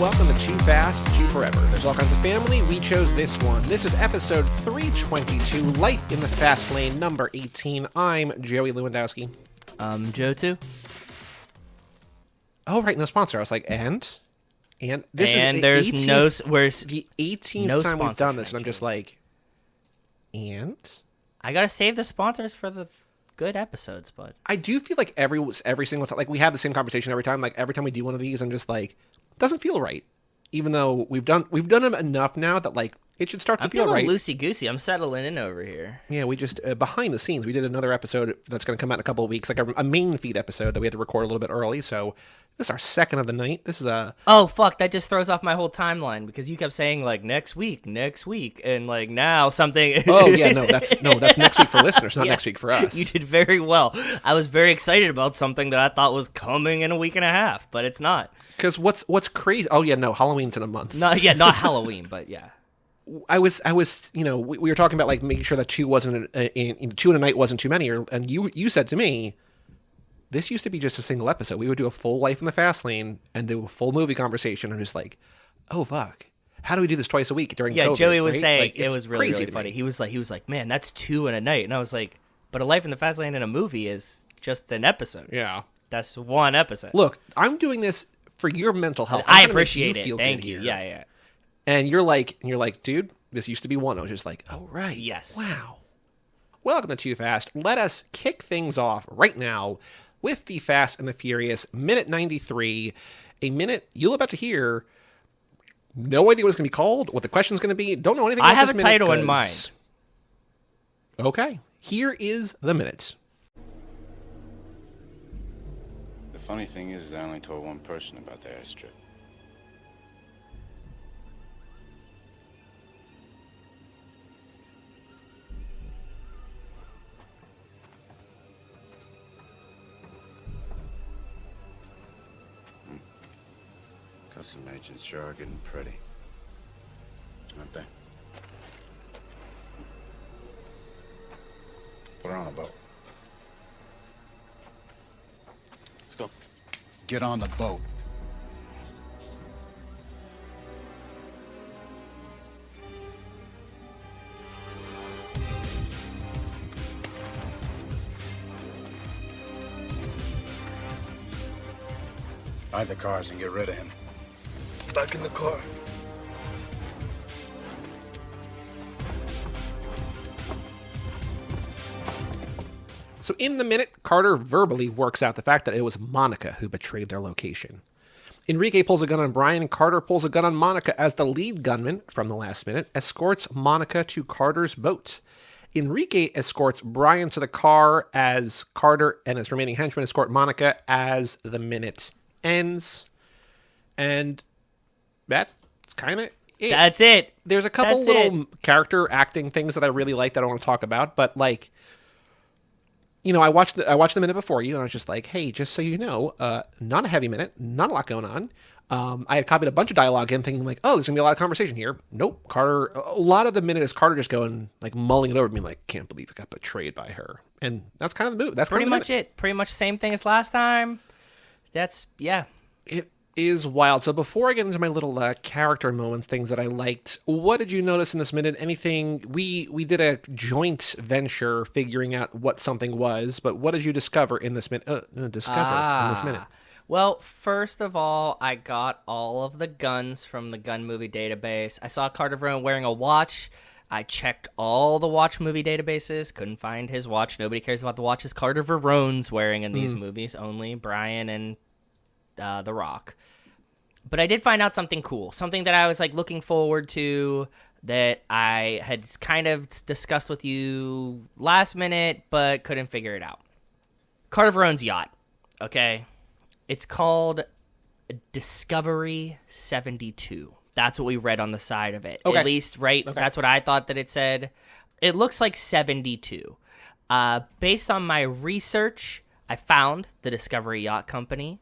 welcome to Too Fast, Too Forever. There's all kinds of family. We chose this one. This is episode 322, Life in the Fast Lane, number 18. I'm Joey Lewandowski. Joe too. Oh, right, no sponsor. I was like, and this and is there's 18th, no where's the 18th no time we've done this, sponsor and I'm just like, and I gotta save the sponsors for the good episodes, but I do feel like every single time, like we have the same conversation every time. Like every time we do one of these, I'm just like, doesn't feel right. Even though we've done them enough now that like it should start to I'm feel feeling right. loosey goosey. I'm settling in over here. Yeah, we just behind the scenes, we did another episode that's going to come out in a couple of weeks, like a main feed episode that we had to record a little bit early. So this is our second of the night. This is Oh fuck! That just throws off my whole timeline because you kept saying like next week, and like now something. Oh yeah, that's next week for listeners, not Yeah. next week for us. You did very well. I was very excited about something that I thought was coming in a week and a half, but it's not. Because what's crazy? Oh yeah, no, Halloween's in a month. Not Halloween, but yeah. I was, we were talking about like making sure that two in a night wasn't too many, and you said to me, this used to be just a single episode. We would do a full Life in the Fast Lane and do a full movie conversation. I'm just like, oh fuck, how do we do this twice a week during Yeah, COVID, Joey was right? saying Like, it it's was really, crazy really to funny. me. He was like, man, that's 2 in a night, and I was like, but a Life in the Fast Lane in a movie is just an episode. Yeah. That's one episode. Look, I'm doing this for your mental health. I I'm trying to make appreciate it. feel Thank good you. here. Yeah. And you're like, dude, this used to be one. I was just like, oh, right. Yes. Wow. Welcome to Too Fast. Let us kick things off right now with the Fast and the Furious, minute 93. A minute you'll about to hear. No idea what it's going to be called, what the question's going to be. Don't know anything about I have this a minute title in 'cause- mind. Okay. Here is the minute. The funny thing is I only told one person about the airstrip. Custom agents sure are getting pretty, aren't they? Put her on a boat. Let's go. Get on the boat. Hide the cars and get rid of him. Back in the car. So in the minute, Carter verbally works out the fact that it was Monica who betrayed their location. Enrique pulls a gun on Brian, and Carter pulls a gun on Monica as the lead gunman, from the last minute, escorts Monica to Carter's boat. Enrique escorts Brian to the car as Carter and his remaining henchmen escort Monica as the minute ends. And that's kind of it. That's it. There's a couple That's little character acting things that I really like that I want to talk about, but like, I watched the minute before you, and I was just like, hey, just so you know, not a heavy minute, not a lot going on. I had copied a bunch of dialogue in, thinking like, oh, there's gonna be a lot of conversation here. Nope, Carter. A lot of the minute is Carter just going like mulling it over, being like, can't believe I got betrayed by her, and that's kind of the move. That's Pretty kind of much it. Pretty much the same thing as last time. That's yeah. It is wild. So before I get into my little character moments, things that I liked, what did you notice in this minute? Anything? We did a joint venture figuring out what something was, but what did you discover in this minute? In this minute? Well, first of all, I got all of the guns from the gun movie database. I saw Carter Verone wearing a watch. I checked all the watch movie databases. Couldn't find his watch. Nobody cares about the watches Carter Verone's wearing in these movies. Only Brian and The Rock. But I did find out something cool. Something that I was like looking forward to that I had kind of discussed with you last minute, but couldn't figure it out. Carter Verone's yacht. Okay. It's called Discovery 72. That's what we read on the side of it. Okay. At least, right? Okay. That's what I thought that it said. It looks like 72. Based on my research, I found the Discovery Yacht Company.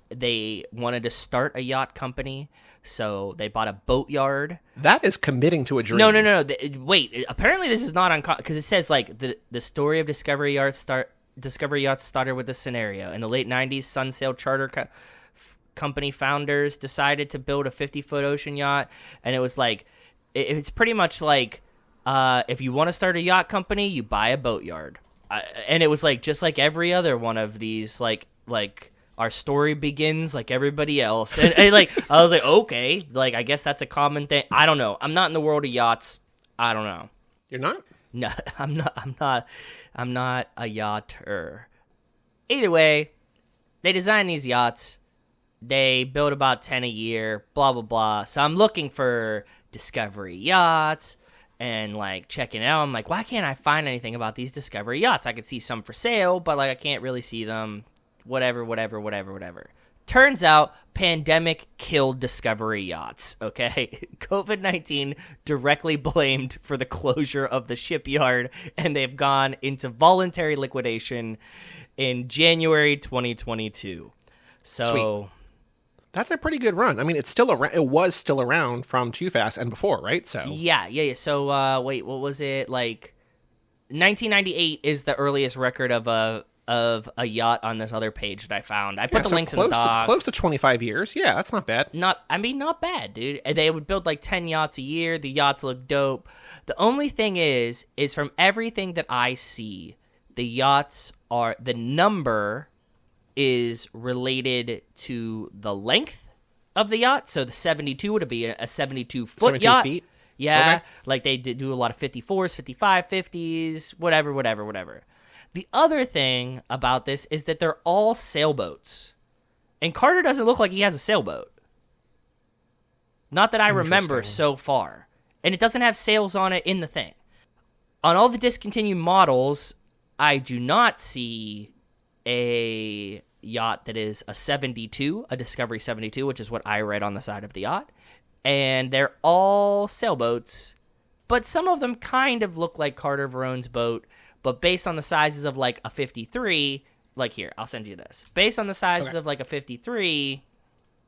They wanted to start a yacht company, so they bought a boatyard. That is committing to a dream. No. Wait, apparently this is not uncommon, because it says, like, the story of Discovery Yachts started with this scenario. In the late 90s, Sun sailed charter company founders decided to build a 50-foot ocean yacht, and it was like, it's pretty much like, if you want to start a yacht company, you buy a boatyard. And it was like, just like every other one of these, like our story begins like everybody else. And like, I was like, okay, like, I guess that's a common thing. I don't know. I'm not in the world of yachts. I don't know. You're not? No, I'm not a yachter. Either way, they design these yachts. They build about 10 a year, blah, blah, blah. So I'm looking for Discovery yachts and like checking it out. I'm like, why can't I find anything about these Discovery yachts? I could see some for sale, but like I can't really see them. Whatever. Turns out, pandemic killed Discovery yachts, okay? COVID-19 directly blamed for the closure of the shipyard, and they've gone into voluntary liquidation in January 2022. So... Sweet. That's a pretty good run. I mean, it's still around. It was still around from Too Fast and before, right? So yeah. So wait, what was it? Like 1998 is the earliest record of a yacht on this other page that I found. I put the links in the doc. Close to 25 years. Yeah, that's not bad. Not bad, dude. They would build like 10 yachts a year. The yachts look dope. The only thing is from everything that I see, the yachts are, the number is related to the length of the yacht. So the 72 would be a 72-foot yacht. Feet? Yeah. Okay. Like they do a lot of 54s, 55, 50s, whatever. The other thing about this is that they're all sailboats. And Carter doesn't look like he has a sailboat. Not that I remember so far. And it doesn't have sails on it in the thing. On all the discontinued models, I do not see a yacht that is a 72, a Discovery 72, which is what I read on the side of the yacht. And they're all sailboats, but some of them kind of look like Carter Verone's boat. But based on the sizes of like a 53, like here, I'll send you this. Based on the sizes of like a 53,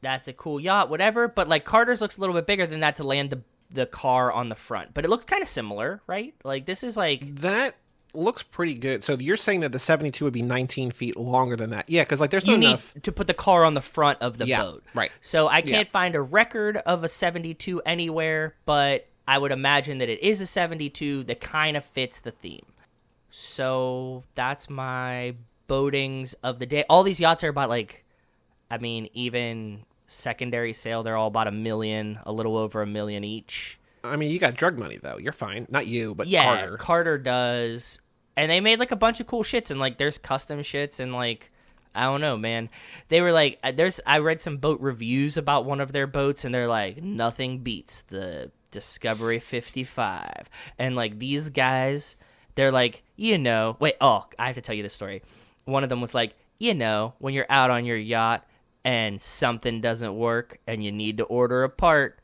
that's a cool yacht, whatever. But like Carter's looks a little bit bigger than that to land the car on the front. But it looks kind of similar, right? Like this is like... That looks pretty good. So you're saying that the 72 would be 19 feet longer than that. Yeah, because like there's not enough... need to put the car on the front of the boat. Right. So I can't find a record of a 72 anywhere, but I would imagine that it is a 72 that kind of fits the theme. So that's my boatings of the day. All these yachts are about like, I mean, even secondary sale, they're all about $1 million, a little over $1 million each. I mean, you got drug money though. You're fine. Not you, but yeah, Carter does. And they made like a bunch of cool shits, and like there's custom shits, and like I don't know, man. They were like, I read some boat reviews about one of their boats, and they're like, nothing beats the Discovery 55. And like these guys, they're like, I have to tell you this story. One of them was like, when you're out on your yacht and something doesn't work and you need to order a part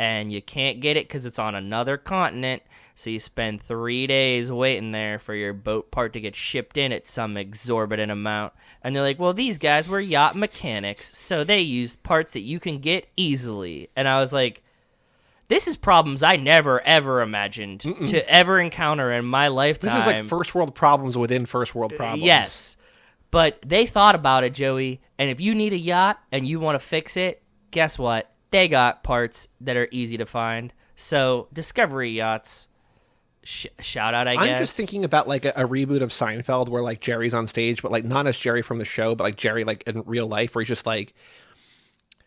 and you can't get it because it's on another continent, so you spend 3 days waiting there for your boat part to get shipped in at some exorbitant amount. And they're like, well, these guys were yacht mechanics, so they used parts that you can get easily. And I was like, this is problems I never, ever imagined to ever encounter in my lifetime. This is like first world problems within first world problems. Yes. But they thought about it, Joey. And if you need a yacht and you want to fix it, guess what? They got parts that are easy to find. So, Discovery Yachts, shout out, I guess. I'm just thinking about like a reboot of Seinfeld where like Jerry's on stage, but like not as Jerry from the show, but like Jerry like in real life, where he's just like,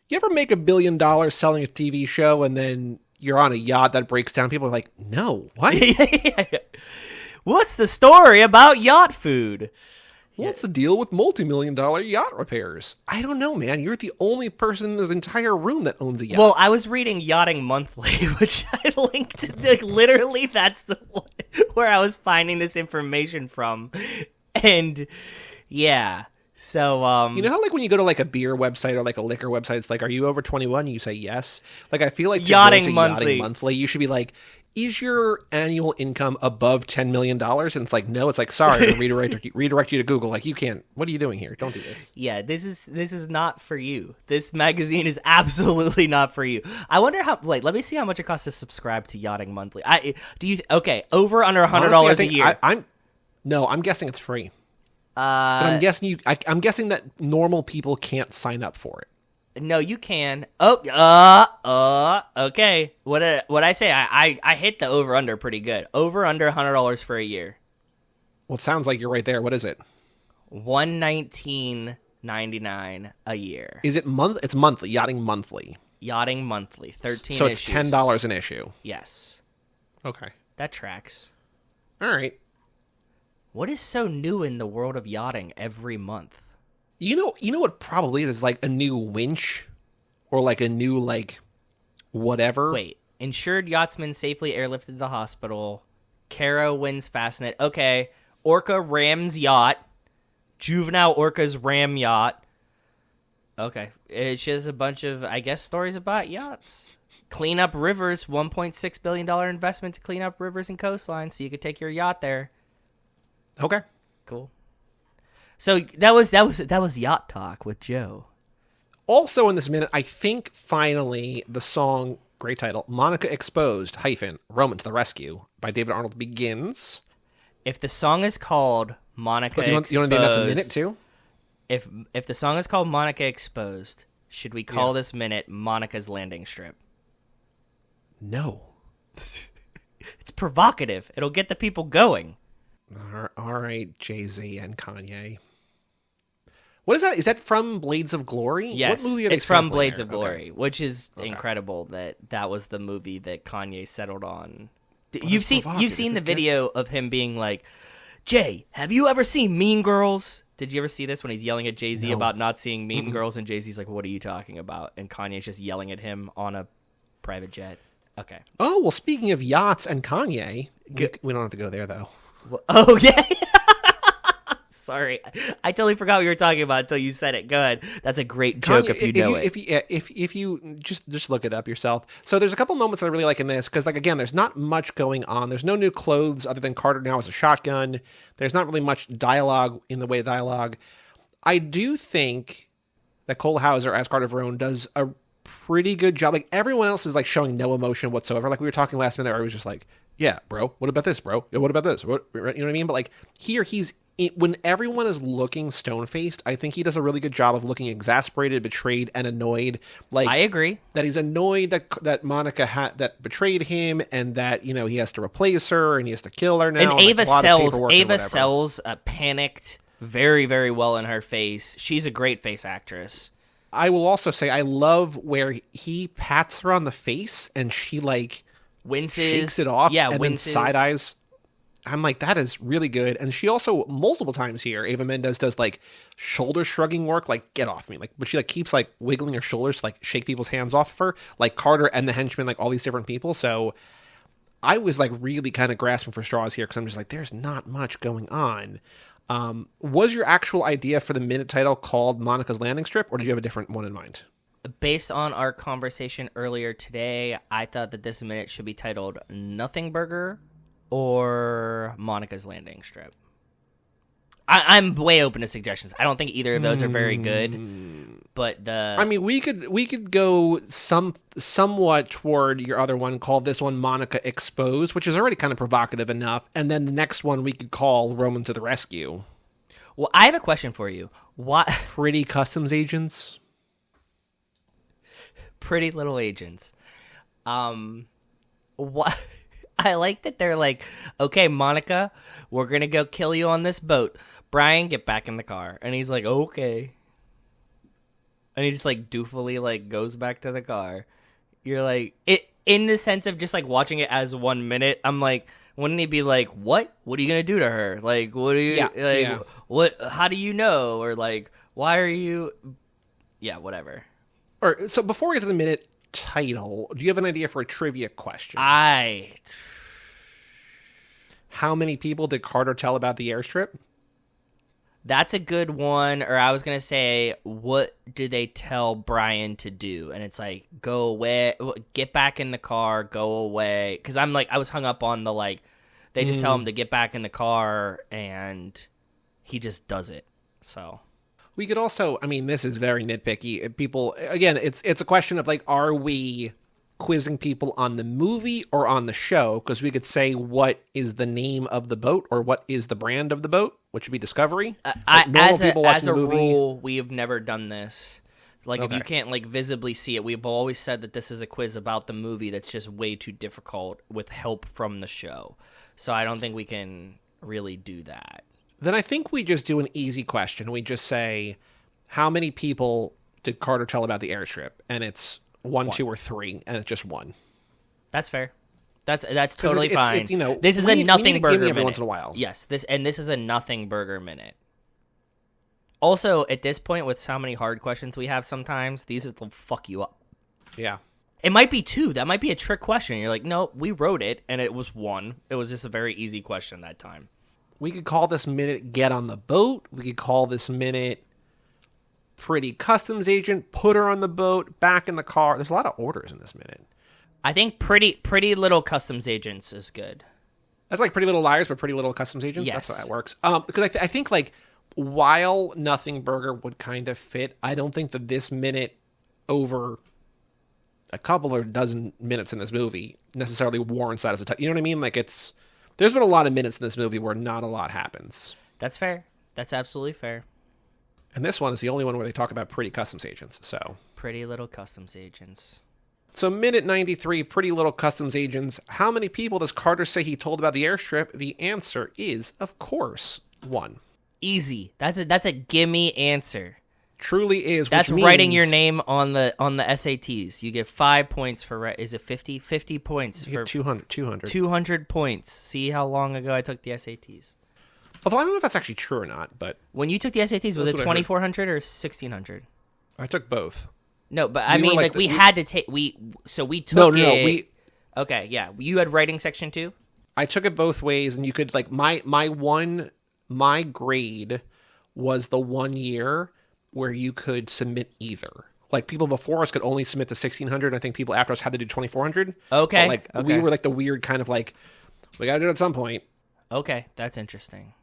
you ever make $1 billion selling a TV show and then you're on a yacht that breaks down? People are like, no, what? What's the story about yacht food? What's the deal with multi-million-dollar yacht repairs? I don't know, man. You're the only person in this entire room that owns a yacht. Well, I was reading Yachting Monthly, which I linked to. Like, literally, that's the one where I was finding this information from. And, yeah. So, you know how, like, when you go to, like, a beer website or, like, a liquor website, it's like, are you over 21? And you say yes. Like, I feel like to Yachting go to Monthly. Yachting Monthly, you should be like, is your annual income above $10 million? And it's like, no. It's like, sorry, to redirect you to Google. Like, you can't. What are you doing here? Don't do this. Yeah, this is not for you. This magazine is absolutely not for you. I wonder how. Wait, let me see how much it costs to subscribe to Yachting Monthly. Over under $100 a year? I'm guessing it's free. But I'm guessing I'm guessing that normal people can't sign up for it. No, you can. Oh, okay. What I say? I hit the over under pretty good. Over under $100 for a year. Well, it sounds like you're right there. What is it? $119.99 a year. Is it month? It's monthly. Yachting monthly. Yachting monthly. 13. So it's issues. $10 an issue. Yes, Okay. that tracks. All right. What is so new in the world of yachting every month? You know what probably is like a new winch or like a new like whatever. Wait, insured yachtsman safely airlifted to the hospital. Caro wins Fastnet. Okay, Orca rams yacht. Juvenile Orca's ram yacht. Okay, it's just a bunch of, I guess, stories about yachts. Clean up rivers, $1.6 billion investment to clean up rivers and coastlines so you could take your yacht there. Okay. Cool. So that was yacht talk with Joe. Also in this minute, I think finally the song, great title, Monica Exposed, Roman to the Rescue by David Arnold begins. If the song is called Monica Exposed, you want to name that the minute too? If the song is called Monica Exposed, should we call this minute Monica's Landing Strip? No. It's provocative. It'll get the people going. All right, Jay-Z and Kanye. What is that? Is that from Blades of Glory? Yes, what movie are they it's from sampling Blades there? of Glory, which is Okay. incredible that was the movie that Kanye settled on. Well, You've it's seen provocative. the video of him being like, Jay, have you ever seen Mean Girls? Did you ever see this when he's yelling at Jay-Z No. about not seeing Mean Girls, and Jay-Z's like, what are you talking about? And Kanye's just yelling at him on a private jet. Okay. Oh, well, speaking of yachts and Kanye, we don't have to go there, though. Oh, yeah. Sorry. I totally forgot what you were talking about until you said it. Go ahead. That's a great joke if you know it. If you just look it up yourself. So there's a couple moments that I really like in this because, like, again, there's not much going on. There's no new clothes other than Carter now has a shotgun. There's not really much dialogue in the way of dialogue. I do think that Cole Hauser as Carter Verone does a pretty good job. Like, everyone else is like showing no emotion whatsoever. Like we were talking last minute, where I was just like, "Yeah, bro. What about this, bro? Yeah, what about this? What you know what I mean?" But like here, when everyone is looking stone-faced, I think he does a really good job of looking exasperated, betrayed, and annoyed. Like, I agree. that he's annoyed that Monica that betrayed him, and that he has to replace her and he has to kill her now. And like, Ava a lot of sells paperwork and whatever. panicked very, very well in her face. She's a great face actress. I will also say I love where he pats her on the face and she like Winces. shakes it off, Yeah, and winces. then side eyes. I'm like, that is really good. And she also multiple times here, Ava Mendes does like shoulder shrugging work, like get off me, like, but she like keeps like wiggling her shoulders to like shake people's hands off of her, like Carter and the henchmen, like all these different people. So I was like really kind of grasping for straws here because I'm just like, there's not much going on. Was your actual idea for the minute title called Monica's Landing Strip, or did you have a different one in mind? Based on our conversation earlier today, I thought that this minute should be titled Nothing Burger or Monica's Landing Strip. I'm way open to suggestions. I don't think either of those are very good, but I mean, we could go somewhat toward your other one, call this one Monica Exposed, which is already kind of provocative enough, and then the next one we could call Roman to the Rescue. Well, I have a question for you. What Pretty Customs Agents? Pretty Little Agents. What I like that they're like, okay, Monica, we're gonna go kill you on this boat. Brian, get back in the car. And he's like, okay. And he just like doofily like goes back to the car. You're like, it in the sense of just like watching it as 1 minute. I'm like, wouldn't he be like, what? What are you gonna do to her? Like, what are you what? How do you know? Or like, why are you? Yeah, whatever. Or so before we get to the minute title, do you have an idea for a trivia question? How many people did Carter tell about the airstrip? That's a good one. Or I was going to say, what did they tell Brian to do? And it's like, go away, get back in the car, go away. Because I'm like, I was hung up on the like, they just tell him to get back in the car and he just does it. So We could also, I mean, this is very nitpicky. People, again, it's a question of like, are we quizzing people on the movie or on the show? Because we could say what is the name of the boat or what is the brand of the boat, which would be Discovery. as a rule, we have never done this. Like, if Okay. you can't, like, visibly see it, we've always said that this is a quiz about the movie that's just way too difficult with help from the show. So I don't think we can really do that. Then I think we just do an easy question. We just say, how many people did Carter tell about the airstrip? And it's one, 2, or 3, and it's just 1. That's fair. That's totally it's, fine. you know, this is we a need- we nothing need a burger gimme minute. every once in a while. Yes, this is a nothing burger minute. Also, at this point, with how many hard questions we have sometimes, these will fuck you up. Yeah. It might be 2. That might be a trick question. You're like, no, we wrote it, and it was 1. It was just a very easy question that time. We could call this minute Get on the Boat. We could call this minute Pretty Customs Agent, Put Her on the Boat, Back in the Car. There's a lot of orders in this minute. I think Pretty Little Customs Agents is good. That's like Pretty Little Liars, but Pretty Little Customs Agents. Yes. That's how that works. Because I think, like, while Nothing Burger would kind of fit, I don't think that this minute over a couple or dozen minutes in this movie necessarily warrants that as a you know what I mean? Like, there's been a lot of minutes in this movie where not a lot happens. That's fair. That's absolutely fair. And this one is the only one where they talk about Pretty Customs Agents. So Pretty Little Customs Agents. So minute 93, Pretty Little Customs Agents. How many people does Carter say he told about the airstrip? The answer is, of course, 1. Easy. That's a gimme answer. Truly is. That's which writing means your name on the SATs. You get 5 points for is it 50? 50 points You for get 200. 200 points. See how long ago I took the SATs. Although I don't know if that's actually true or not, but When you took the SATs, was That's it what I heard. 2400 or 1600? I took both. No, but I We were mean, like like, the- we we- had to take we took No. it. Okay, yeah. You had writing section too? I took it both ways, and you could like my grade was the 1 year where you could submit either. Like people before us could only submit the 1600. I think people after us had to do 2400. Okay, But, like we okay. were like the weird kind of like we got to do it at some point. Okay, that's interesting.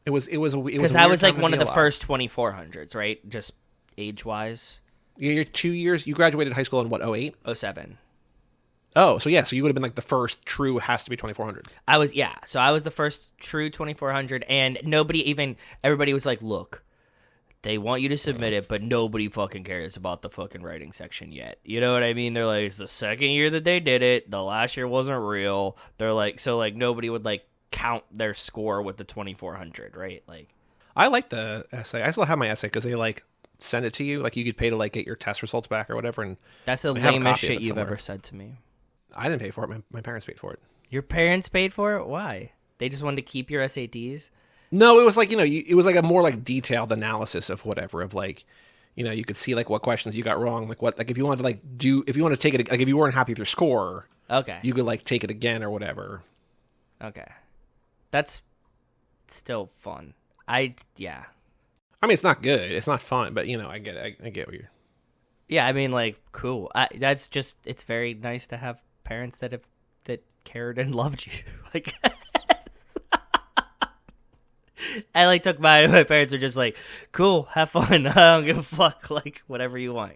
It was Because I was like one of the first 2400s, right? Just age-wise. Yeah, you're 2 years. You graduated high school in what, 08? 07. Oh, so yeah, so you would have been like the first true has to be 2400. So I was the first true 2400, and everybody was like, look, they want you to submit it, but nobody fucking cares about the fucking writing section yet. You know what I mean? They're like, it's the second year that they did it. The last year wasn't real. They're like, so like nobody would like count their score with the 2400, right? Like, I like the essay. I still have my essay because they like send it to you. Like you could pay to like get your test results back or whatever. And that's the I have a lamest copy of shit it you've somewhere. ever said to me. I didn't pay for it. My parents paid for it. Your parents paid for it? Why? They just wanted to keep your SATs? No, it was like, it was like a more like detailed analysis of whatever, of like, you could see like what questions you got wrong. Like what, like if you wanted to like if you want to take it, like if you weren't happy with your score, Okay. you could like take it again or whatever. Okay. That's still fun. Yeah. I mean, it's not good. It's not fun, but I get it. I get what you're. Yeah, I mean, like, cool. That's just, it's very nice to have parents that cared and loved you. Like, I like took my parents are just like, cool, have fun. I don't give a fuck. Like, whatever you want.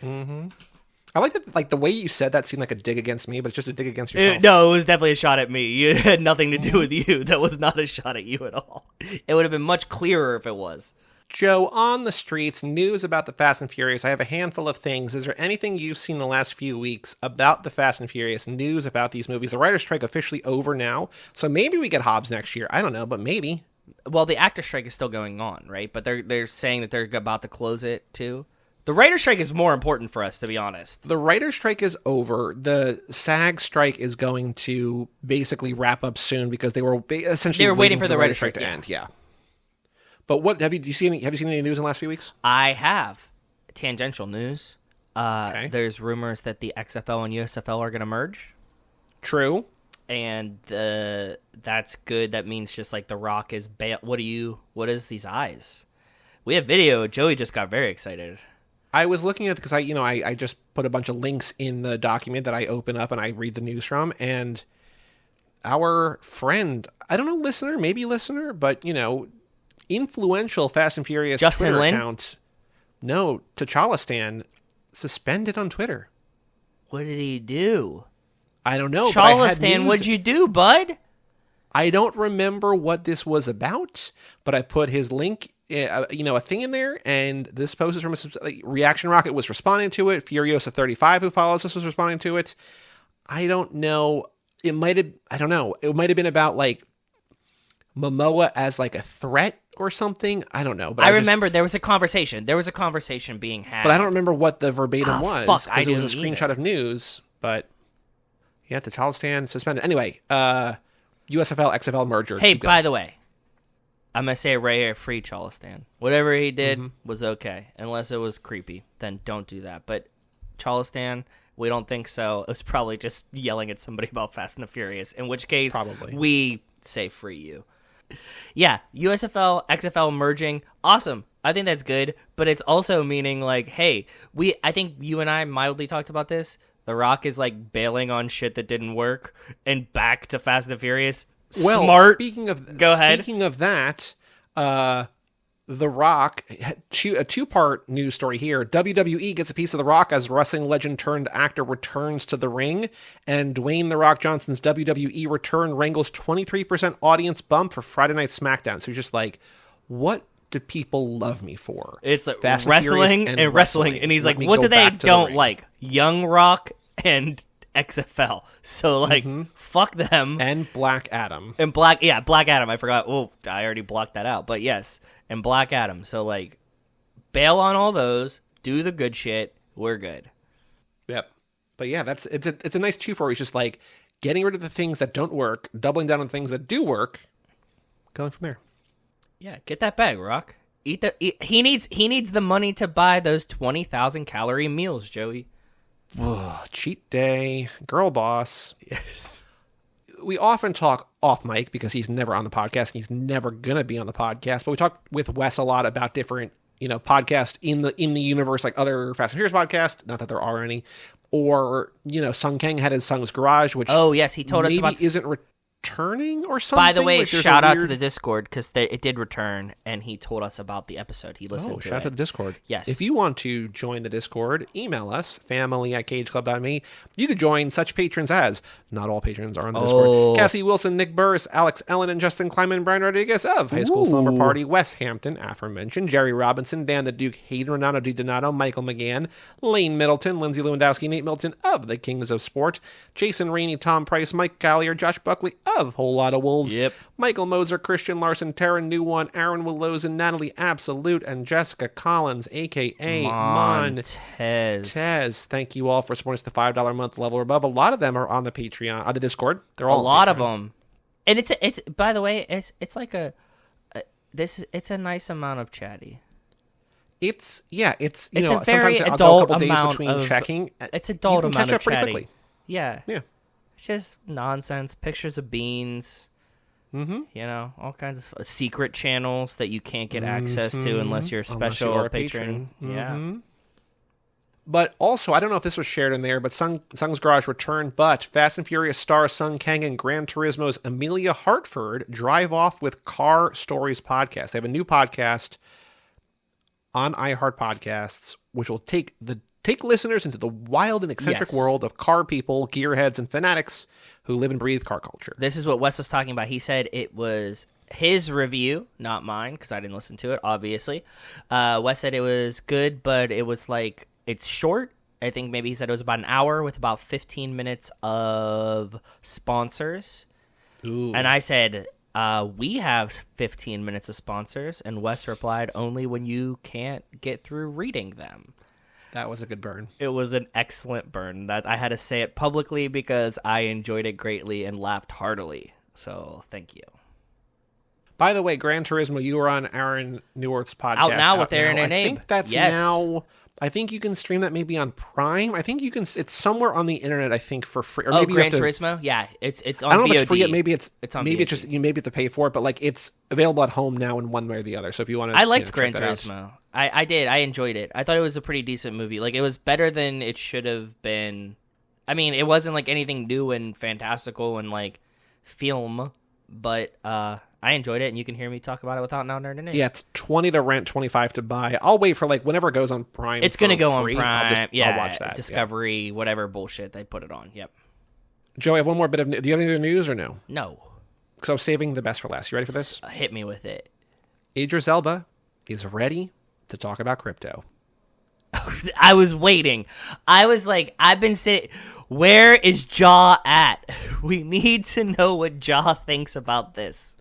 I like that. Like the way you said that seemed like a dig against me, but it's just a dig against yourself. No, it was definitely a shot at me. It had nothing to do with you. That was not a shot at you at all. It would have been much clearer if it was. Joe, on the streets, news about the Fast and Furious. I have a handful of things. Is there anything you've seen the last few weeks about the Fast and Furious, news about these movies? The writer's strike officially over now, so maybe we get Hobbs next year. I don't know, but maybe. Well, the actor strike is still going on, right? But they're saying that they're about to close it too. The writer's strike is more important for us, to be honest. The writer's strike is over. The SAG strike is going to basically wrap up soon because they were essentially waiting for the writer's strike to strike, end. Yeah. But what have you seen any news in the last few weeks? I have tangential news. Okay. There's rumors that the XFL and USFL are going to merge, True. and that's good. That means just like The Rock is what is these eyes? We have video. Joey just got very excited. I was looking at because I just put a bunch of links in the document that I open up and I read the news from, and our friend, I don't know, listener, but influential Fast and Furious Justin Twitter Lin? account, no, T'Challa Stan, suspended on Twitter. What did he do? I don't know. but I had Charlastan, news- what'd you do, bud? I don't remember what this was about, but I put his link a thing in there, and this post is from Reaction Rocket was responding to it. Furiosa35, who follows us, was responding to it. I don't know. It might have. I don't know. It might have been about like Momoa as like a threat or something. I don't know. But I remember there was a conversation. There was a conversation being had. But I don't remember what the verbatim was. Fuck, I because it was a didn't screenshot either. of news. But yeah, the child stand suspended. Anyway, USFL XFL merger. Hey, Keep going. by the way, I'm going to say right here, free Charleston. Whatever he did was okay. Unless it was creepy, then don't do that. But Charleston, we don't think so. It was probably just yelling at somebody about Fast and the Furious, in which case Probably. we say free you. Yeah, USFL, XFL merging, awesome. I think that's good, but it's also meaning like, hey, I think you and I mildly talked about this. The Rock is like bailing on shit that didn't work and back to Fast and the Furious. Well, Smart. Go ahead. Speaking of that, The Rock, a two-part news story here. WWE gets a piece of The Rock as wrestling legend turned actor returns to the ring, and Dwayne The Rock Johnson's WWE return wrangles 23% audience bump for Friday Night SmackDown. So he's just like, what do people love me for? It's like Fast wrestling Furious and wrestling. And he's Let like, me what go do they back to the don't ring. like? Young Rock and XFL. So, like, fuck them. And Black Adam. And Black Adam. I forgot. Oh, I already blocked that out. But yes, and Black Adam. So, like, bail on all those. Do the good shit. We're good. Yep. But yeah, it's a nice two-for. He's just like getting rid of the things that don't work, doubling down on things that do work, going from there. Yeah, get that bag, Rock. He needs the money to buy those 20,000 calorie meals, Joey. Cheat day, girl boss. Yes. We often talk off mic because he's never on the podcast and he's never gonna be on the podcast. But we talk with Wes a lot about different, podcasts in the universe, like other Fast and Furious podcasts. Not that there are any, or Sung Kang had his Sung's Garage, which Oh yes, he told us maybe about. isn't returning or something. By the way, like, there's a shout out to weird- the Discord because it did return, and he told us about the episode. He listened to shout out to it. the Discord. Yes. If you want to join the Discord, email us, family@cageclub.me. You could join such patrons as, not all patrons are on the Discord, Cassie Wilson, Nick Burris, Alex Ellen, and Justin Kleiman, Brian Rodriguez of High School Slumber Party, Wes Hampton, aforementioned, Jerry Robinson, Dan the Duke, Hayden Renato DiDonato, Michael McGann, Lane Middleton, Lindsay Lewandowski, Nate Milton of the Kings of Sport, Jason Rainey, Tom Price, Mike Callier, Josh Buckley of Whole Lotta Wolves, Yep. Michael Moser, Christian Larson, Tara New One, Aaron Willows, and Natalie Absolute, and Jessica Collins, a.k.a. Montez. Montez. Thank you all for supporting us at the $5 a month level or above. A lot of them are on the Patreon, on the Discord. They're all A lot on of Patreon. them, and it's by the way, it's like it's a nice amount of chatty. It's It's a sometimes very I'll go a adult couple days amount between of checking. It's adult you can amount catch of up pretty chatty. quickly. Yeah, Yeah. it's just nonsense. Pictures of beans. All kinds of secret channels that you can't get access to unless you're a Unless you special are a patron. patron. Yeah. But also, I don't know if this was shared in there, but Sung's Garage returned, but Fast and Furious star Sung Kang and Gran Turismo's Amelia Hartford drive off with Car Stories podcast. They have a new podcast on iHeart Podcasts, which will take listeners into the wild and eccentric Yes. world of car people, gearheads, and fanatics who live and breathe car culture. This is what Wes was talking about. He said it was his review, not mine, because I didn't listen to it, obviously. Wes said it was good, but it was like, it's short. I think maybe he said it was about an hour with about 15 minutes of sponsors. Ooh. And I said, we have 15 minutes of sponsors. And Wes replied, only when you can't get through reading them. That was a good burn. It was an excellent burn. I had to say it publicly because I enjoyed it greatly and laughed heartily. So thank you. By the way, Gran Turismo, you were on Aaron Newworth's podcast. Out now with Aaron and I Abe. think that's Yes. now. I think you can stream that maybe on Prime. I think you can. It's somewhere on the internet. I think for free. Or Oh, maybe you Gran have to, Turismo? Yeah, it's on I don't know VOD. if it's free yet. Maybe it's on maybe VOD. it's just you maybe have to pay for it, but like it's available at home now in one way or the other. So if you want to, I liked Gran check that out. Turismo. I did. I enjoyed it. I thought it was a pretty decent movie. Like, it was better than it should have been. I mean, it wasn't like anything new and fantastical and like film, but I enjoyed it, and you can hear me talk about it without now nerding in. Yeah, it's 20 to rent, 25 to buy. I'll wait for like whenever it goes on Prime. It's gonna for go on free. Prime. I'll watch that. Discovery, whatever bullshit they put it on. Yep. Yeah. Joe, I have one more bit of. Do you have any other news or no? No. Because I was saving the best for last. You ready for this? Hit me with it. Idris Elba is ready to talk about crypto. I was waiting. I was like, I've been sitting. Where is Jaw at? We need to know what Jaw thinks about this.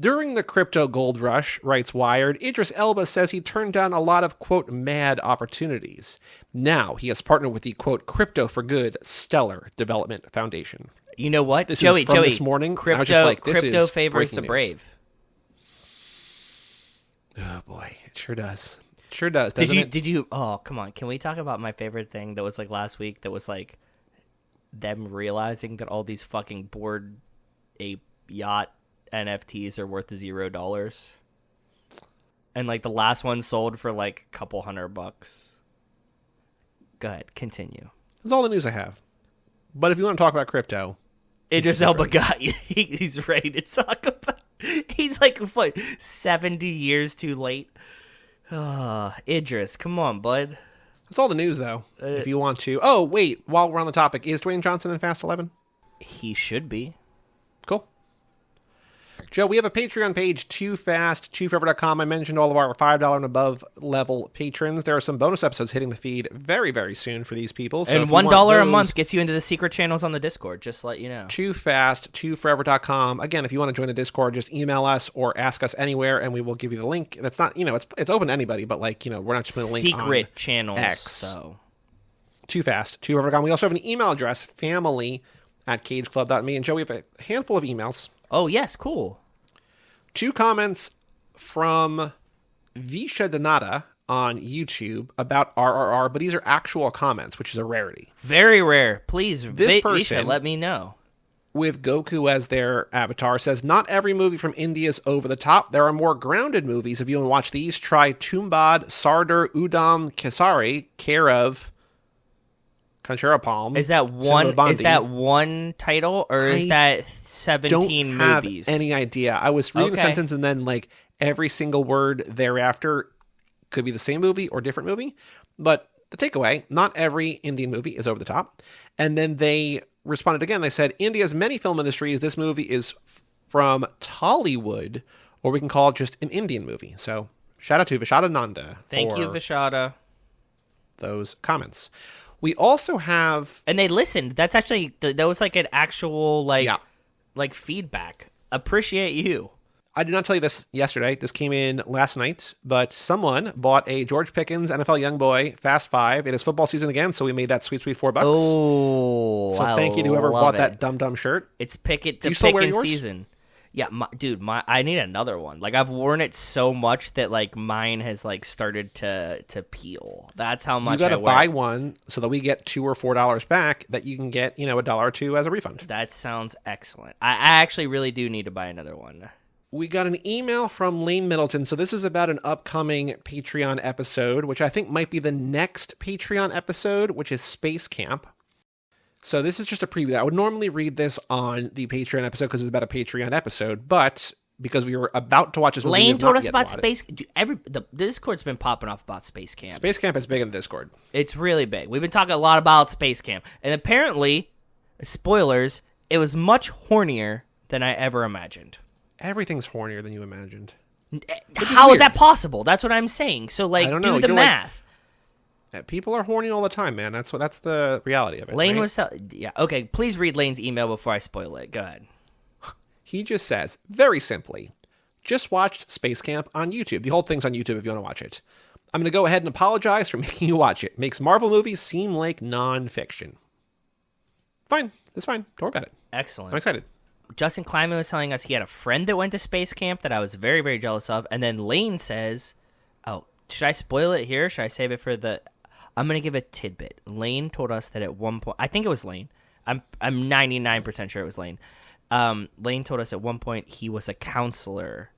During the crypto gold rush, writes Wired, Idris Elba says he turned down a lot of, quote, mad opportunities. Now he has partnered with the, quote, Crypto for Good Stellar Development Foundation. You know what? This Joey, is from this morning. Crypto, I was just like, this crypto is favors the breaking news. brave. Oh, boy. It sure does. It sure does, doesn't it? Did you? Oh, come on. Can we talk about my favorite thing that was like last week? That was like them realizing that all these fucking Bored Ape Yacht NFTs are worth $0, and like the last one sold for like a couple $100. Go ahead, continue. That's all the news I have. But if you want to talk about crypto, Idris Elba got you. He's ready to talk about. He's like what, 70 years too late. Idris, come on, bud. that's all the news, though. If you want to. Oh, wait. While we're on the topic, is Dwayne Johnson in Fast 11? He should be. Cool. Joe, we have a Patreon page, toofast2forever.com. I mentioned all of our $5 and above level patrons. There are some bonus episodes hitting the feed very, very soon for these people. So And if you want $1 a those, month gets you into the secret channels on the Discord, just to let you know. toofast2forever.com. Again, if you want to join the Discord, just email us or ask us anywhere, and we will give you the link. That's not, it's open to anybody, but we're not just putting a link Secret on channels. X. So toofast2forever.com. We also have an email address, family@cageclub.me. And Joe, we have a handful of emails. Oh, yes, cool. 2 comments from Visha Donata on YouTube about RRR, but these are actual comments, which is a rarity. Very rare. Please, This person- Visha, let me know. With Goku as their avatar, says, not every movie from India is over the top. There are more grounded movies. If you want to watch these, try Tumbad, Sardar, Udam, Kesari, Care of, Kancharapalm. Is that one? Simbabandi. Is that one title, or is I that 17 don't have movies? any idea. I was reading the Okay. sentence, and then every single word thereafter could be the same movie or different movie. But the takeaway, not every Indian movie is over the top. And then they responded again. They said, India's many film industries, this movie is from Tollywood, or we can call it just an Indian movie. So shout out to Vishada Nanda Thank you, for Vishada. those comments. We also have... And they listened. That's actually that was like an actual Yeah. feedback. Appreciate you. I did not tell you this yesterday. This came in last night, but someone bought a George Pickens NFL Youngboy Fast 5. It is football season again, so we made that sweet, sweet $4. Oh, so thank you to whoever bought that dumb shirt. It's Pickett to You still wear Pickens yours? season. Yeah, I need another one. I've worn it so much that mine has started to peel. That's how much You got to I wear. buy one so that we get $2 or $4 back that you can get, $1 or $2 as a refund. That sounds excellent. I actually really do need to buy another one. We got an email from Lane Middleton. So this is about an upcoming Patreon episode, which I think might be the next Patreon episode, which is Space Camp. So this is just a preview. I would normally read this on the Patreon episode because it's about a Patreon episode, but because we were about to watch this movie, we Lane have told not us yet about watched it. Space. The Discord's been popping off about Space Camp. Space Camp is big in the Discord. It's really big. We've been talking a lot about Space Camp, and apparently, spoilers, it was much hornier than I ever imagined. Everything's hornier than you imagined. How is weird. that possible? That's what I'm saying. So I don't know. do the You're math. People are horny all the time, man. That's the reality of it. Lane right? was yeah. Okay, please read Lane's email before I spoil it. Go ahead. He just says, very simply, just watched Space Camp on YouTube. The whole thing's on YouTube if you want to watch it. I'm going to go ahead and apologize for making you watch it. Makes Marvel movies seem like non-fiction. Fine. That's fine. Don't worry about it. Excellent. I'm excited. Justin Kleiman was telling us he had a friend that went to Space Camp that I was very, very jealous of. And then Lane says, oh, should I spoil it here? Should I save it for the... I'm going to give a tidbit. Lane told us that at one point... I think it was Lane. I'm 99% sure it was Lane. Lane told us at one point he was a counselor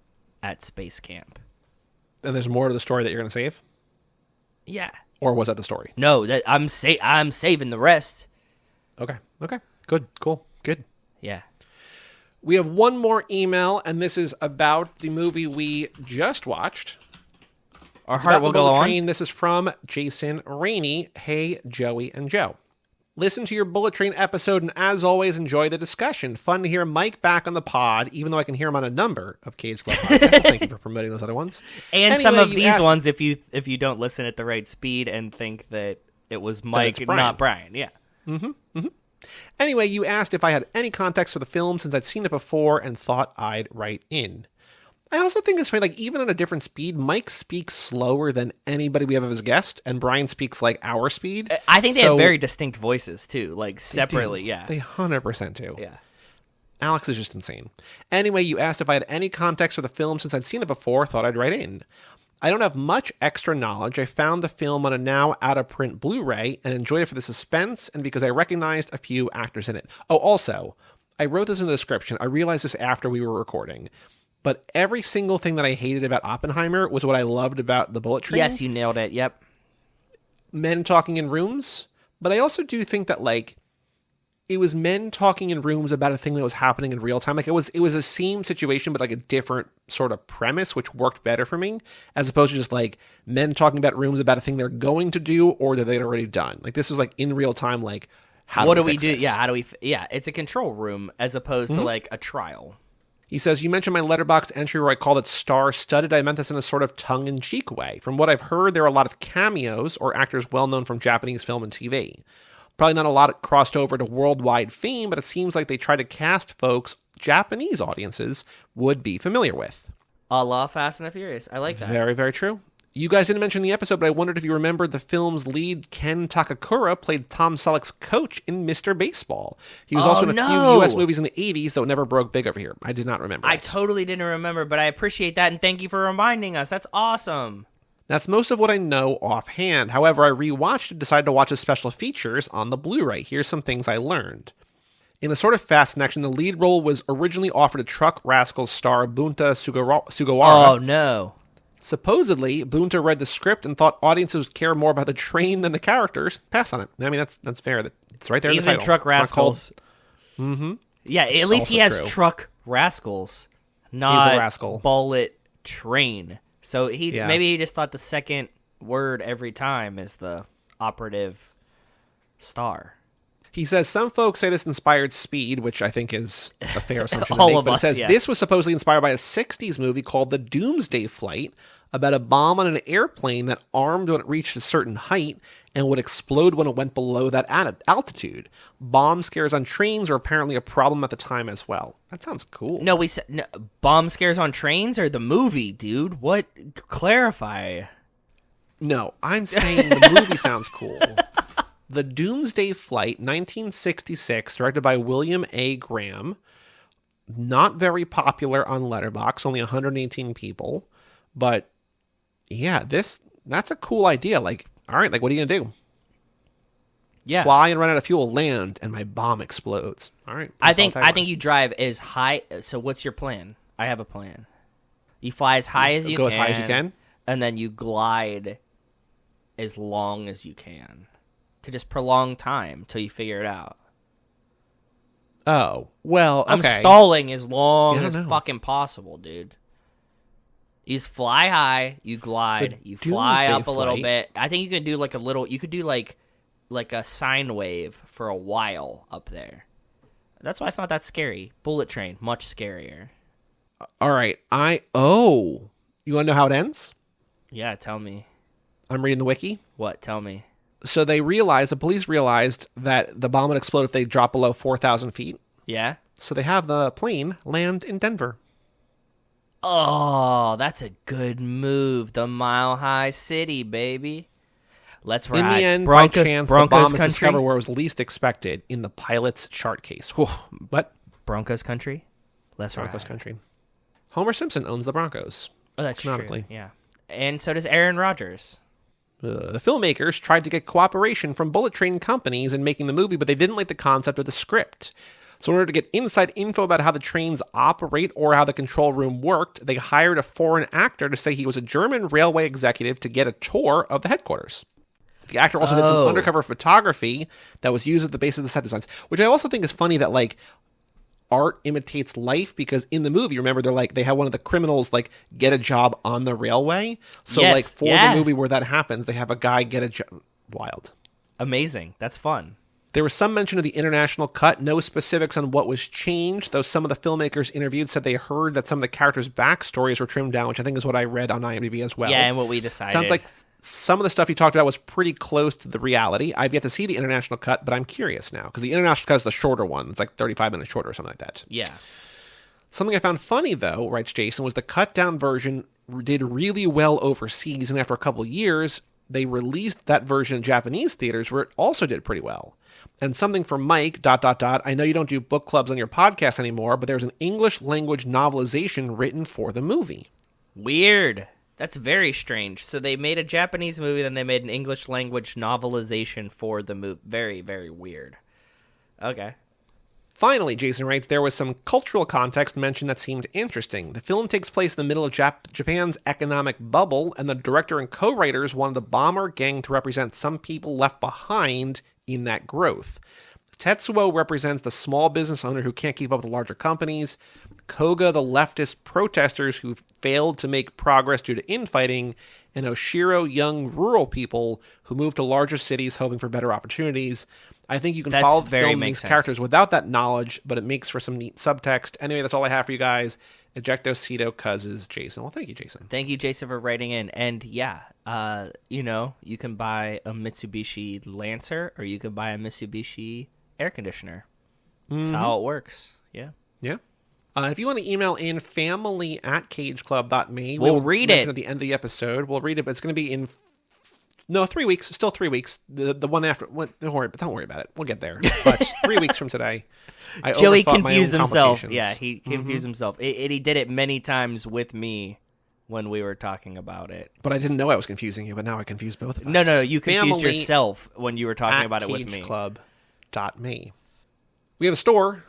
at Space Camp. And there's more to the story that you're going to save? Yeah. Or was that the story? No, that I'm saving the rest. Okay. Good. Cool. Good. Yeah. We have one more email, and this is about the movie we just watched. Our It's heart about will the go Bullet on. Train. This is from Jason Rainey. Hey, Joey and Joe. Listen to your Bullet Train episode, and as always, enjoy the discussion. Fun to hear Mike back on the pod, even though I can hear him on a number of Cage Club podcasts. So thank you for promoting those other ones. And Anyway, some of you these asked- ones, if you don't listen at the right speed and think that it was Mike, it's Brian. not Brian. Yeah. Anyway, you asked if I had any context for the film since I'd seen it before and thought I'd write in. I also think it's funny, like, even on a different speed, Mike speaks slower than anybody we have as a guest, and Brian speaks, like, our speed. I think they So- have very distinct voices, too, like separately. Yeah. They 100% do. Yeah. Alex is just insane. Anyway, you asked if I had any context for the film since I'd seen it before, thought I'd write in. I don't have much extra knowledge. I found the film on a now out-of-print Blu-ray and enjoyed it for the suspense and because I recognized a few actors in it. Oh, also, I wrote this in the description. I realized this after we were recording. But every single thing that I hated about Oppenheimer was what I loved about the Bullet Train. Yes, you nailed it. Yep. Men talking in rooms. But I also do think that, like, it was men talking in rooms about a thing that was happening in real time. Like, it was a same situation, but like a different sort of premise, which worked better for me, as opposed to just like men talking about rooms about a thing they're going to do or that they'd already done. Like, this was like in real time, like, What do we fix do? this? Yeah, how do we? Yeah, it's a control room as opposed Mm-hmm. to like a trial. He says, you mentioned my letterboxd entry where I called it star-studded. I meant this in a sort of tongue-in-cheek way. From what I've heard, there are a lot of cameos or actors well-known from Japanese film and TV. Probably not a lot crossed over to worldwide fame, but it seems like they try to cast folks Japanese audiences would be familiar with. A la Fast and the Furious. I like that. Very, very true. You guys didn't mention the episode, but I wondered if you remembered the film's lead, Ken Takakura, played Tom Selleck's coach in Mr. Baseball. He was also in a few no. U.S. movies in the 80s, though it never broke big over here. I did not remember I it. totally didn't remember, but I appreciate that, and thank you for reminding us. That's awesome. That's most of what I know offhand. However, I rewatched and decided to watch the special features on the Blu-ray. Here's some things I learned. In a sort of fast connection, the lead role was originally offered to Truck Rascals star Bunta Sugawara. Oh, no. Supposedly, Bunta read the script and thought audiences would care more about the train than the characters. Passed on it. I mean, that's fair. It's right there He's in in the title. Truck It's not called- Rascals. Mm-hmm. Yeah, at least he also has true. Truck Rascals, not rascal. Bullet Train. So Yeah. maybe he just thought the second word every time is the operative star. He says some folks say this inspired Speed, which I think is a fair assumption to All make, of but us, it says yeah. this was supposedly inspired by a 60s movie called The Doomsday Flight about a bomb on an airplane that armed when it reached a certain height and would explode when it went below that altitude. Bomb scares on trains are apparently a problem at the time as well. That sounds cool. No, we said no, bomb scares on trains or the movie, dude. What? Clarify. No, I'm saying the movie sounds cool. The Doomsday Flight, 1966, directed by William A. Graham. Not very popular on Letterboxd, only 118 people. But yeah, that's a cool idea. Like, all right, like, what are you going to do? Yeah, Fly and run out of fuel, land, and my bomb explodes. All right. I that's all think tagline. you drive as high. So what's your plan? I have a plan. You fly as high as you Go can. as high as you can? And then you glide as long as you can to just prolong time till you figure it out. Oh, well, okay. I'm stalling as long Yeah, I as don't know. fucking possible, dude. You just fly high, you glide, The you fly Doomsday up a little Flight- bit. I think you could do like a little. You could do like a sine wave for a while up there. That's why it's not that scary. Bullet Train, much scarier. All right. You want to know how it ends? Yeah, tell me. I'm reading the wiki. What? Tell me. So the police realized that the bomb would explode if they drop below 4,000 feet. Yeah? So they have the plane land in Denver. Oh, that's a good move. The Mile High City, baby. Let's ride. In the end, Broncos, by chance, Broncos the bomb is country. discovered where it was least expected in the pilot's chart case. Whew. What? Broncos country. Let's Broncos ride. country. Homer Simpson owns the Broncos. Oh, that's true. Canonically. Yeah. And so does Aaron Rodgers. The filmmakers tried to get cooperation from Bullet Train companies in making the movie, but they didn't like the concept of the script. So in order to get inside info about how the trains operate or how the control room worked, they hired a foreign actor to say he was a German railway executive to get a tour of the headquarters. The actor also did some Oh. undercover photography that was used as the basis of the set designs, which I also think is funny that, like, art imitates life, because in the movie, remember, they have one of the criminals like get a job on the railway. So Yes, like for yeah. the movie where that happens, they have a guy get a job. Wild. Amazing. That's fun. There was some mention of the international cut, no specifics on what was changed, though some of the filmmakers interviewed said they heard that some of the characters' backstories were trimmed down, which I think is what I read on IMDb as well. Yeah, and what we decided. Sounds like some of the stuff you talked about was pretty close to the reality. I've yet to see the international cut, but I'm curious now, because the international cut is the shorter one. It's like 35 minutes shorter or something like that. Yeah. Something I found funny, though, writes Jason, was the cut-down version did really well overseas, and after a couple years, they released that version in Japanese theaters, where it also did pretty well. And something for Mike, ... I know you don't do book clubs on your podcast anymore, but there's an English language novelization written for the movie. Weird. That's very strange. So they made a Japanese movie, then they made an English language novelization for the movie. Very, very weird. Okay. Finally, Jason writes, there was some cultural context mentioned that seemed interesting. The film takes place in the middle of Japan's economic bubble, and the director and co-writers wanted the bomber gang to represent some people left behind in that growth. Tetsuo represents the small business owner who can't keep up with the larger companies. Koga, the leftist protesters who failed to make progress due to infighting. And Oshiro, young rural people who moved to larger cities hoping for better opportunities. I think you can follow the film these characters without that knowledge, but it makes for some neat subtext. Anyway, that's all I have for you guys. Ejecto Cito Cuz's Jason. Well, thank you, Jason. Thank you, Jason, for writing in. And yeah, you can buy a Mitsubishi Lancer or you can buy a Mitsubishi air conditioner. That's how it works. Yeah. Yeah. If you want to email in family@cageclub.me, we'll read it at the end of the episode. We'll read it, but it's going to be in 3 weeks. Still 3 weeks. The one after. Don't worry about it. We'll get there. But 3 weeks from today. Joey confused himself. Yeah, he confused himself. And he did it many times with me when we were talking about it. But I didn't know I was confusing you, but now I confused both of us. No, you confused yourself when you were talking about it with me. Cageclub.me. We have a store,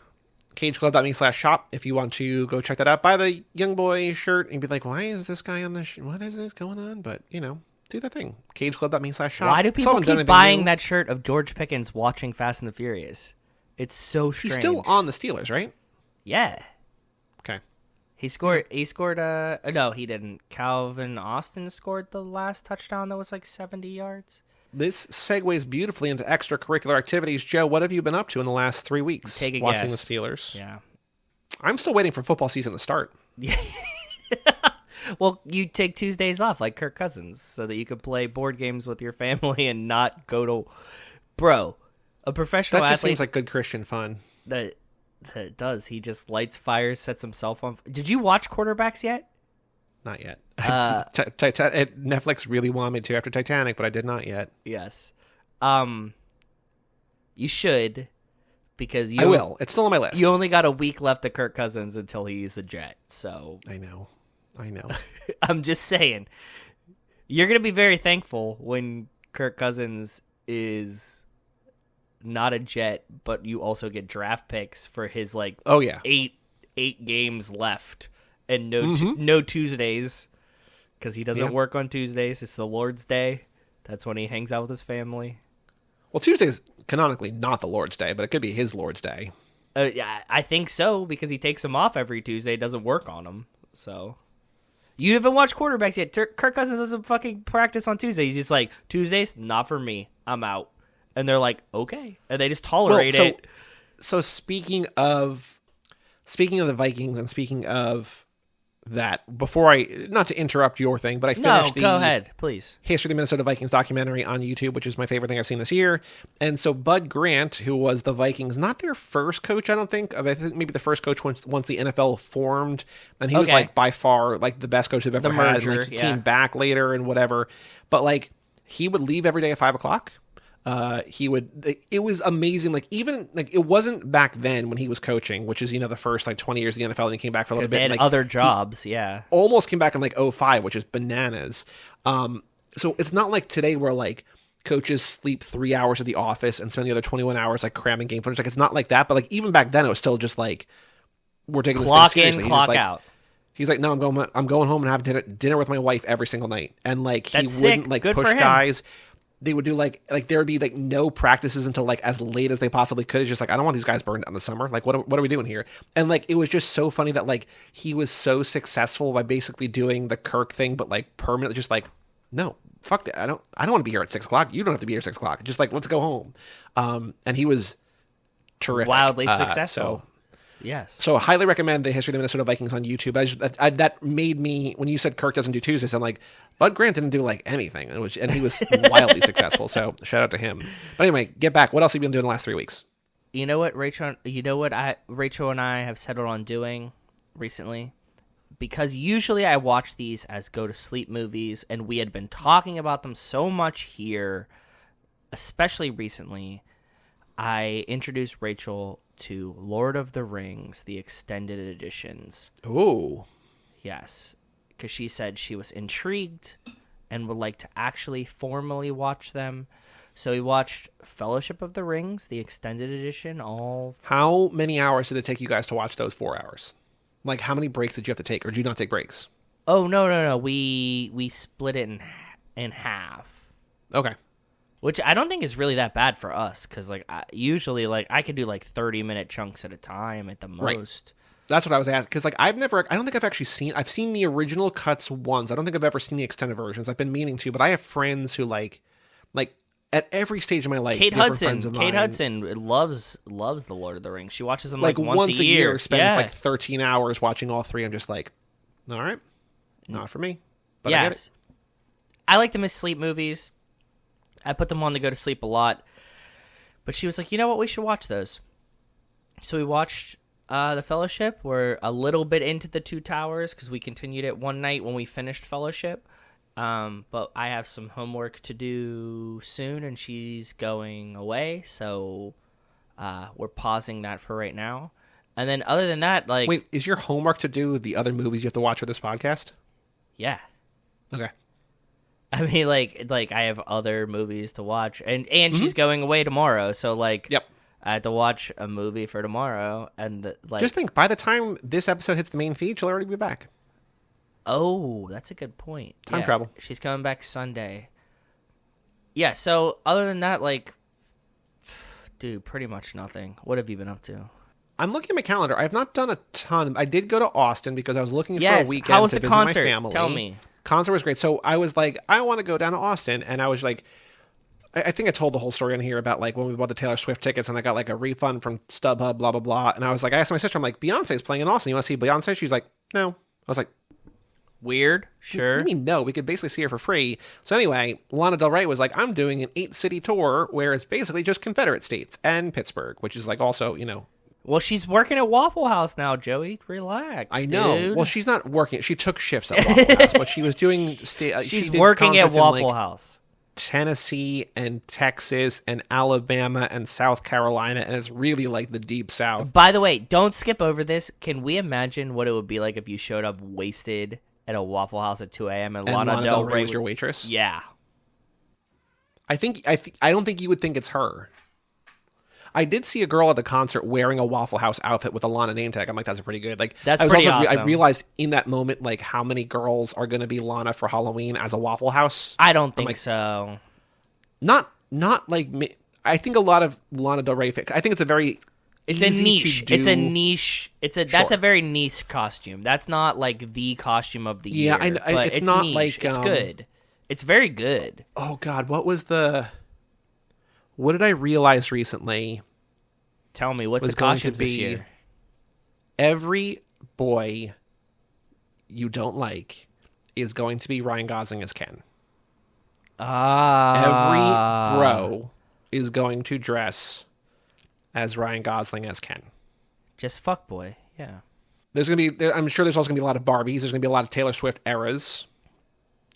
cageclub.me/shop. If you want to go check that out, buy the Young Boy shirt and be like, why is this guy on this? What is this going on? But, do that thing. cageclub.me/shop. Why do people keep buying that shirt of George Pickens watching Fast and the Furious? It's so strange. He's still on the Steelers, right? Yeah. Okay. He scored, no, he didn't. Calvin Austin scored the last touchdown that was like 70 yards. This segues beautifully into extracurricular activities. Joe, what have you been up to in the last 3 weeks? Take a watching guess. the Steelers? Yeah. I'm still waiting for football season to start. Well, you take Tuesdays off like Kirk Cousins so that you could play board games with your family and not go to... Bro, a professional athlete... That just athlete... seems like good Christian fun. That does. He just lights fires, sets himself on... Did you watch Quarterbacks yet? Not yet. Netflix really wanted me to after Titanic, but I did not yet. Yes. You should, because I will. It's still on my list. You only got a week left of Kirk Cousins until he's a Jet, so... I know. I'm just saying. You're going to be very thankful when Kirk Cousins is not a Jet, but you also get draft picks for his, eight games left. And no Tuesdays, because he doesn't work on Tuesdays. It's the Lord's Day. That's when he hangs out with his family. Well, Tuesday's canonically not the Lord's Day, but it could be his Lord's Day. Yeah, I think so, because he takes him off every Tuesday, doesn't work on him. So, you haven't watched Quarterbacks yet. Kirk Cousins doesn't fucking practice on Tuesdays. He's just like, Tuesdays, not for me. I'm out. And they're like, okay. And they just tolerate it. So speaking of the Vikings and speaking of that, before not to interrupt your thing, but I finished go ahead, please. History of the Minnesota Vikings documentary on YouTube, which is my favorite thing I've seen this year. And so Bud Grant, who was the Vikings, not their first coach, I think maybe the first coach once the NFL formed, and he was by far the best coach they've ever had. Merger, and he came back later and whatever, but he would leave every day at 5:00. It was amazing. It wasn't back then when he was coaching, which is, the first 20 years of the NFL, and he came back for a little bit. They had other jobs. Yeah. Almost came back in 2005, which is bananas. So it's not like today where coaches sleep 3 hours at the office and spend the other 21 hours cramming game footage. It's not like that, but even back then it was still just we're taking clock this thing seriously. In, clock out. He's like, no, I'm going home and having dinner with my wife every single night. And he wouldn't Good push guys. They would do there would be no practices until as late as they possibly could. It's just I don't want these guys burned out in the summer. What are we doing here? And it was just so funny that he was so successful by basically doing the Kirk thing, but permanently just no, fuck that. I don't want to be here at 6 o'clock. You don't have to be here at 6 o'clock. Just like, let's go home. And he was terrific. Wildly successful. Yes. So I highly recommend the History of the Minnesota Vikings on YouTube. That made me, when you said Kirk doesn't do Tuesdays, I'm like, Bud Grant didn't do like anything, and he was wildly successful. So shout out to him. But anyway, get back. What else have you been doing the last 3 weeks? You know what, Rachel? You know what Rachel and I have settled on doing recently? Because usually I watch these as go to sleep movies, and we had been talking about them so much here, especially recently. I introduced Rachel to Lord of the Rings, the extended editions. Ooh. Yes, because she said she was intrigued and would like to actually formally watch them. So we watched Fellowship of the Rings, the extended edition. How many hours did it take you guys to watch those 4 hours? Like, how many breaks did you have to take, or did you not take breaks? Oh, no. We split it in half. Okay. Which I don't think is really that bad for us, because like usually like I could do like 30-minute chunks at a time at the most. Right. That's what I was asking, because like I don't think I've actually I've seen the original cuts once. I don't think I've ever seen the extended versions. I've been meaning to, but I have friends who like at every stage of my life. Kate Hudson loves the Lord of the Rings. She watches them like once a year. Spends like 13 hours watching all 3. I'm just like, all right, not for me. But yes. I get it. I like them as sleep movies. I put them on to go to sleep a lot. But she was like, you know what? We should watch those. So we watched The Fellowship. We're a little bit into the Two Towers because we continued it one night when we finished Fellowship. But I have some homework to do soon, and she's going away. So we're pausing that for right now. And then other than that, like... Wait, is your homework to do the other movies you have to watch for this podcast? Yeah. Okay. I mean, like I have other movies to watch, and she's going away tomorrow, so like, yep, I have to watch a movie for tomorrow, and just think, by the time this episode hits the main feed, she'll already be back. Oh, that's a good point. Time travel. She's coming back Sunday. Yeah. So other than that, like, dude, pretty much nothing. What have you been up to? I'm looking at my calendar. I have not done a ton. I did go to Austin because I was looking for a weekend How was to the visit concert? my family. Tell me. Concert was great. So I was like, I want to go down to Austin, and I was like, I think I told the whole story on here about like when we bought the Taylor Swift tickets, and I got like a refund from StubHub, blah blah blah. And I was like, I asked my sister, I'm like, Beyonce's playing in Austin. You want to see Beyonce? She's like, no. I was like, weird. Sure. What do you mean no? We could basically see her for free. So anyway, Lana Del Rey was like, I'm doing an 8-city tour where it's basically just Confederate states and Pittsburgh, which is like also, you know. Well, she's working at Waffle House now, Joey. Relax. I know. Dude. Well, she's not working. She took shifts at Waffle House, but she was doing. She's working at Waffle House. Tennessee and Texas and Alabama and South Carolina, and it's really like the deep South. By the way, don't skip over this. Can we imagine what it would be like if you showed up wasted at a Waffle House at 2 a.m. and Lana Del Rey was your waitress? Yeah. I don't think you would think it's her. I did see a girl at the concert wearing a Waffle House outfit with a Lana name tag. I'm like, that's pretty good. Like, that's pretty awesome. I realized in that moment, like, how many girls are going to be Lana for Halloween as a Waffle House. I don't think so. Not like me. I think a lot of Lana Del Rey. I think it's a very. It's a niche. It's a niche. That's a very niche costume. That's not like the costume of the year. Yeah, but it's not niche. like it's good. It's very good. Oh God, what did I realize recently? Tell me, what's the costumes this year? Every boy you don't like is going to be Ryan Gosling as Ken. Every bro is going to dress as Ryan Gosling as Ken. Just fuckboy, yeah. There's gonna be. I'm sure there's also gonna be a lot of Barbies. There's gonna be a lot of Taylor Swift eras.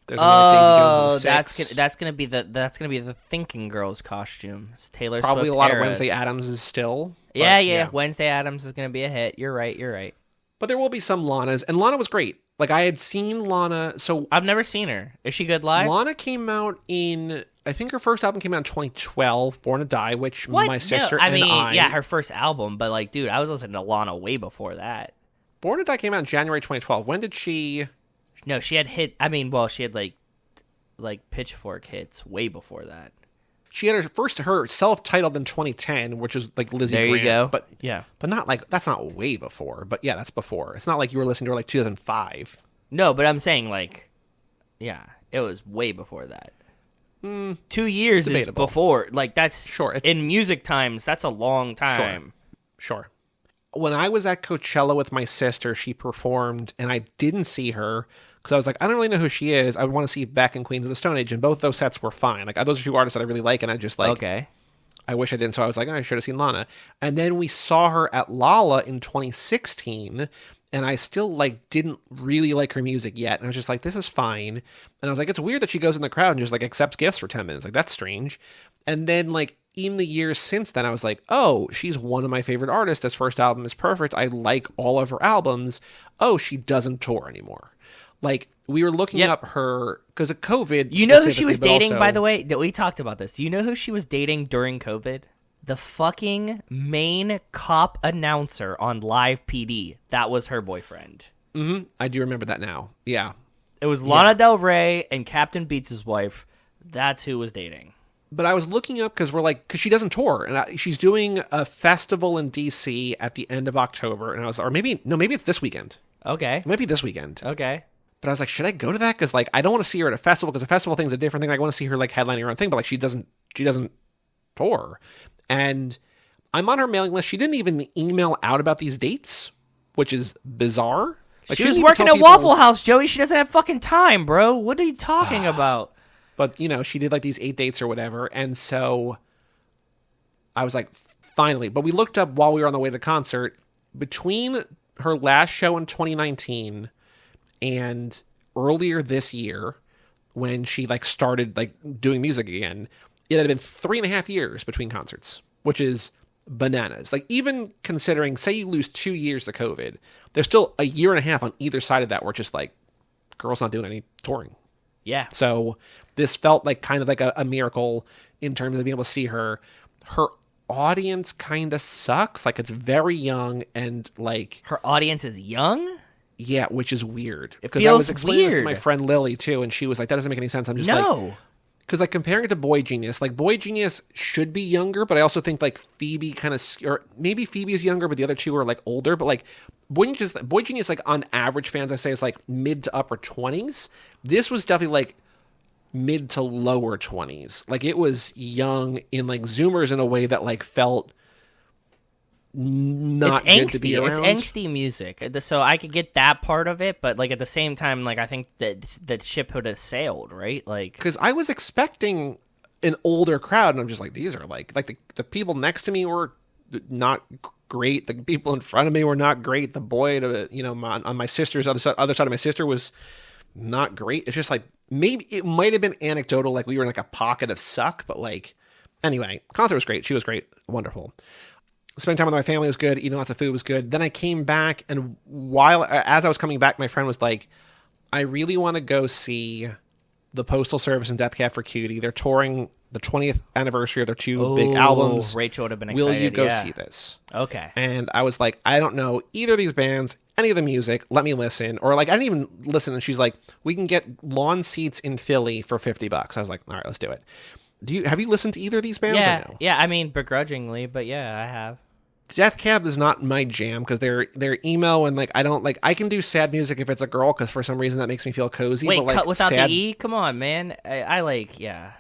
That's gonna be the Thinking Girls costume. It's Taylor probably Swift a lot eras. of Wednesday Addams is still. Yeah. Wednesday Addams is gonna be a hit. You're right. But there will be some Lanas, and Lana was great. Like, I had seen Lana. So I've never seen her. Is she good live? Lana came out in. I think her first album came out in 2012, Born to Die, which my sister and I. Yeah, her first album. But like, dude, I was listening to Lana way before that. Born to Die came out in January 2012. When did she? No, she had hit. I mean, well, she had like Pitchfork hits way before that. She had her self-titled in 2010, which is like Lizzie Grant. There you go. But yeah, but not like that's not way before. But yeah, that's before. It's not like you were listening to her like 2005. No, but I'm saying like, yeah, it was way before that. 2 years debatable. is before. Like, that's... Sure, it's- in music times, that's a long time. Sure. When I was at Coachella with my sister, she performed, and I didn't see her because I was like, I don't really know who she is. I want to see Beck and Queens of the Stone Age, and both those sets were fine. Like, those are two artists that I really like, and I just like, Okay. I wish I didn't. So I was like, oh, I should have seen Lana. And then we saw her at Lala in 2016, and I still like didn't really like her music yet. And I was just like, this is fine. And I was like, it's weird that she goes in the crowd and just like accepts gifts for 10 minutes. Like, that's strange. And then like in the years since then, I was like, oh, she's one of my favorite artists. This first album is perfect. I like all of her albums. Oh, she doesn't tour anymore. Like, we were looking up her because of COVID. You know who she was specifically, but dating, also- by the way? We talked about this. You know who she was dating during COVID? The fucking main cop announcer on Live PD. That was her boyfriend. I do remember that now. Yeah. It was Lana Del Rey and Captain Beats' wife. That's who was dating. But I was looking up because because she doesn't tour, and she's doing a festival in DC at the end of October, and I was, or maybe it's this weekend. Okay. It might be this weekend. Okay. But I was like, should I go to that? Because like, I don't want to see her at a festival because a festival thing's a different thing. I want to see her like headlining her own thing, but like she doesn't tour. And I'm on her mailing list. She didn't even email out about these dates, which is bizarre. Like, She was didn't even working tell at people- Waffle House, Joey. She doesn't have fucking time, bro. What are you talking about? But, you know, she did like these 8 dates or whatever. And so I was like, finally. But we looked up while we were on the way to the concert. Between her last show in 2019 and earlier this year, when she like started like doing music again, it had been 3.5 years between concerts, which is bananas. Like, even considering, say you lose 2 years to COVID, there's still 1.5 years on either side of that where it's just like, girl's not doing any touring. Yeah. So this felt like kind of like a miracle in terms of being able to see her. Her audience kind of sucks. Like, it's very young and like, Her audience is young? yeah, which is weird. It I feels was explaining this to weird. my friend Lily too, and she was like, that doesn't make any sense. I'm just like, No. because like comparing it to Boy Genius, like Boy Genius should be younger, but I also think like Phoebe kind of, or maybe Phoebe is younger, but the other two are like older. But like Boy Genius, like on average, fans I say is like mid to upper 20s. This was definitely like mid to lower 20s. Like, it was young in like Zoomers in a way that like felt not It's good to be angsty. around. It's angsty music. So I could get that part of it, but like at the same time, like I think that the ship would have sailed, right? Like, Because I was expecting an older crowd, and I'm just like, these are like the people next to me were not great. The people in front of me were not great. The boy on my sister's other side of my sister was not great. It's just like, maybe it might have been anecdotal, like we were in like a pocket of suck, but like, anyway, concert was great. She was great. Wonderful. Spending time with my family was good. Eating lots of food was good. Then I came back, and as I was coming back, my friend was like, I really want to go see the Postal Service and Death Cab for Cutie. They're touring the 20th anniversary of their two big albums. Rachel would have been Will excited. you go yeah. see this? Okay. And I was like, I don't know either of these bands, any of the music. Let me listen. Or like, I didn't even listen. And she's like, we can get lawn seats in Philly for $50. I was like, all right, let's do it. Have you listened to either of these bands Yeah. or no? Yeah. I mean, begrudgingly, but yeah, I have. Death Cab is not my jam because they're emo, and like I don't like, I can do sad music if it's a girl because for some reason that makes me feel cozy. Wait, but, like, cut without sad, the E? Come on, man. I like, yeah.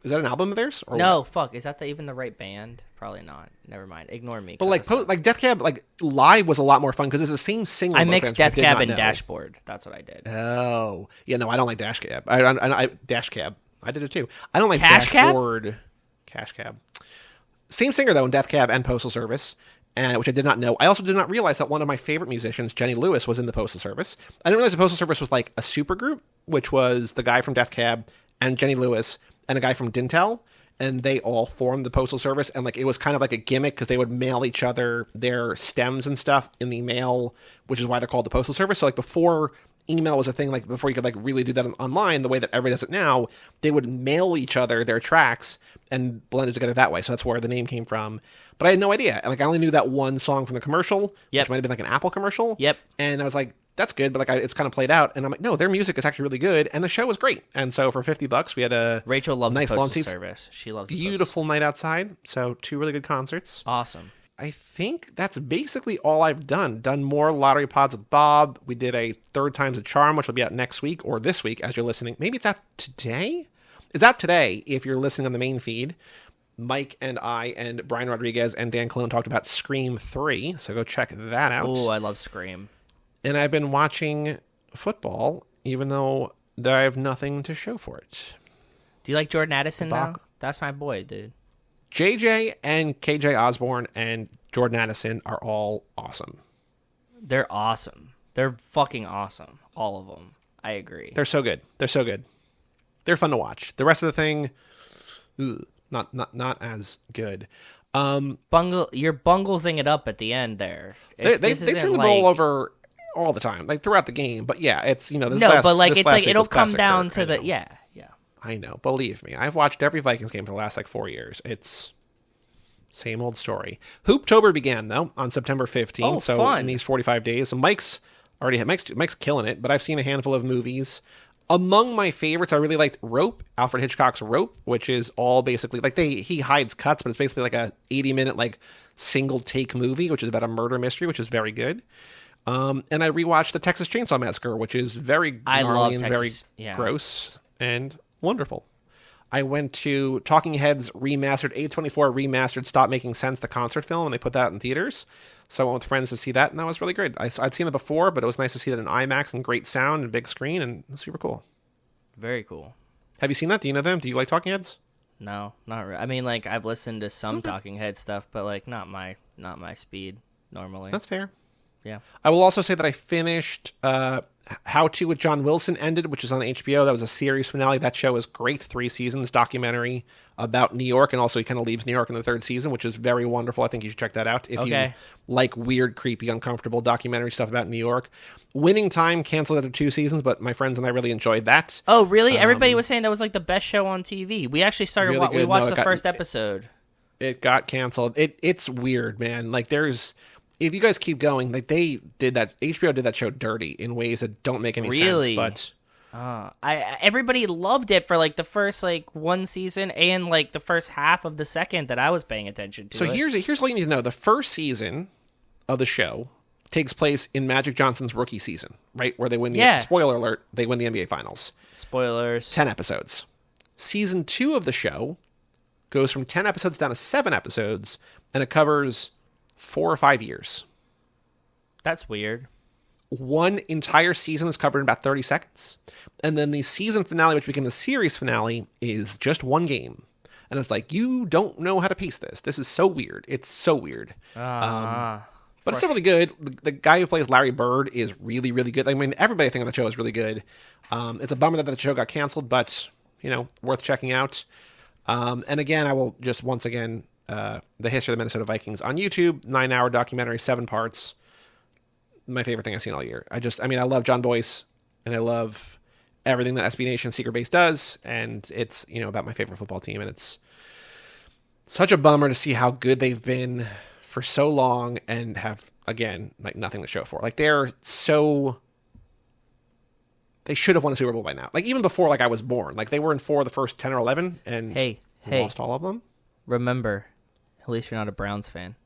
Is that an album of theirs? Or No, what? fuck. Is that even the right band? Probably not. Never mind. Ignore me. But like Cut this out. Death Cab like live was a lot more fun because it's the same singer. I both mixed bands, Death which I did Cab not and know. Dashboard. That's what I did. Oh yeah, no, I don't like Dash Cab. I Dash Cab. I did it too. I don't like Cash Cab? Dashboard. Cash Cab. Same singer though in Death Cab and Postal Service. And which I did not know. I also did not realize that one of my favorite musicians, Jenny Lewis, was in the Postal Service. I didn't realize the Postal Service was like a super group, which was the guy from Death Cab and Jenny Lewis and a guy from Dintel. And they all formed the Postal Service. And like it was kind of like a gimmick because they would mail each other their stems and stuff in the mail, which is why they're called the Postal Service. So like before email was a thing, like before you could like really do that online the way that everybody does it now, they would mail each other their tracks and blend it together that way. So that's where the name came from. But I had no idea. Like I only knew that one song from the commercial, Yep. which might have been like an Apple commercial. Yep. And I was like, that's good, but like it's kind of played out. And I'm like, no, their music is actually really good, and the show was great. And so for $50, we had a Rachel loves nice the lawn Postal seats, Service. She loves the Postal beautiful night outside. So 2 really good concerts. Awesome. I think that's basically all I've done. Done more Lottery Pods with Bob. We did a Third Time's a Charm, which will be out next week or this week as you're listening. Maybe it's out today. It's out today if you're listening on the main feed. Mike and I and Brian Rodriguez and Dan Cologne talked about Scream 3, so go check that out. Oh, I love Scream. And I've been watching football, even though I have nothing to show for it. Do you like Jordan Addison now? That's my boy, dude. JJ and KJ Osborne and Jordan Addison are all awesome. They're awesome. They're fucking awesome. All of them. I agree. They're so good. They're so good. They're fun to watch. The rest of the thing, not as good. You're bunglesing it up at the end there. They turn the ball over all the time, like throughout the game. But yeah, it's it'll come down to the yeah. I know. Believe me, I've watched every Vikings game for the last 4 years. It's same old story. Hooptober began though on September 15th. So fun. in these 45 days, so Mike's killing it. But I've seen a handful of movies. Among my favorites, I really liked Rope, Alfred Hitchcock's Rope, which is all basically like he hides cuts, but it's basically like a 80-minute single take movie, which is about a murder mystery, which is very good. And I rewatched the Texas Chainsaw Massacre, which is very gnarly and very gross and wonderful. I went to Talking Heads remastered, A24 remastered Stop Making Sense, the concert film, and they put that in theaters. So I went with friends to see that, and that was really good. I'd seen it before, but it was nice to see that in IMAX and great sound and big screen, and it was super cool. Very cool. Have you seen that? Do you know them? Do you like Talking Heads? No, not really. I mean, I've listened to some Talking Head stuff, but not my speed normally. That's fair. Yeah. I will also say that I finished How To with John Wilson ended, which is on HBO. That was a series finale. That show is great. 3 seasons, documentary about New York, and also he kind of leaves New York in the 3rd season, which is very wonderful. I think you should check that out if you like weird, creepy, uncomfortable documentary stuff about New York. Winning Time canceled after 2 seasons, but my friends and I really enjoyed that. Oh, really? Everybody was saying that was the best show on TV. We actually started. Really we watched the first episode. It got canceled. It's weird, man. If you guys keep going, HBO did that show dirty in ways that don't make any sense. But everybody loved it for the first 1 season and the first half of the second that I was paying attention to. So here's what you need to know: the first season of the show takes place in Magic Johnson's rookie season, right, where they win the spoiler alert, they win the NBA Finals. Spoilers. 10 episodes. Season 2 of the show goes from 10 episodes down to 7 episodes, and it covers 4 or 5 years. That's weird. One entire season is covered in about 30 seconds. And then the season finale, which became the series finale, is just 1 game. And it's you don't know how to piece this. This is so weird. It's so weird. But it's still really good. The guy who plays Larry Bird is really, really good. I mean, everybody I think on the show is really good. It's a bummer that the show got canceled, but, worth checking out. And again, I will just once again... the history of the Minnesota Vikings on YouTube, 9-hour documentary, 7 parts. My favorite thing I've seen all year. I love John Boyce, and I love everything that SB Nation Secret Base does, and it's about my favorite football team, and it's such a bummer to see how good they've been for so long and have again nothing to show for. They should have won a Super Bowl by now. Even before I was born. They were in 4 of the first 10 or 11, and lost all of them. Remember, at least you're not a Browns fan.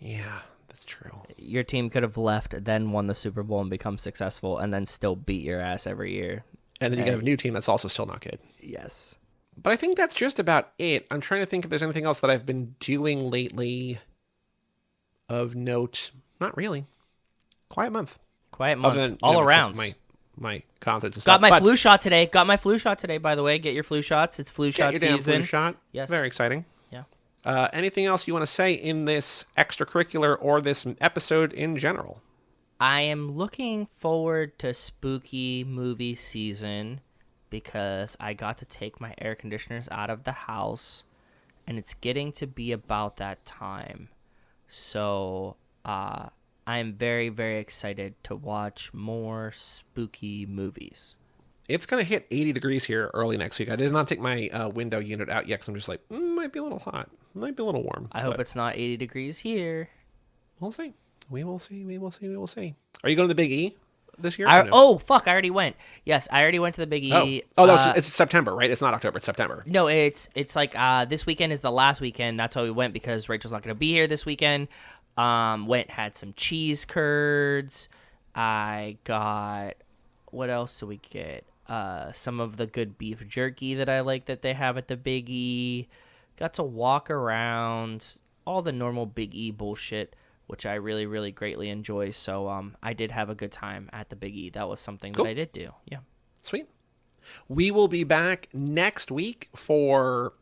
Yeah, that's true. Your team could have left, then won the Super Bowl and become successful, and then still beat your ass every year. And then you can have a new team that's also still not good. Yes. But I think that's just about it. I'm trying to think if there's anything else that I've been doing lately of note. Not really. Quiet month. All around. My concerts and stuff. Got my flu shot today. By the way. Get your flu shots. It's flu shot season. Flu shot. Yes. Very exciting. Yeah. Anything else you want to say in this extracurricular or this episode in general? I am looking forward to spooky movie season because I got to take my air conditioners out of the house, and it's getting to be about that time. So, I'm very, very excited to watch more spooky movies. It's going to hit 80 degrees here early next week. I did not take my window unit out yet because I'm just might be a little hot. Might be a little warm. I hope it's not 80 degrees here. We'll see. We will see. Are you going to the Big E this year? Oh, fuck. I already went. Yes, I already went to the Big E. It's September, right? It's not October. It's September. No, it's this weekend is the last weekend. That's why we went because Rachel's not going to be here this weekend. Had some cheese curds. I got, what else did we get? some of the good beef jerky that I like that they have at the Big E. Got to walk around, all the normal Big E bullshit, which I really, really greatly enjoy. So I did have a good time at the Big E. That was something that I did do. Yeah. Sweet. We will be back next week for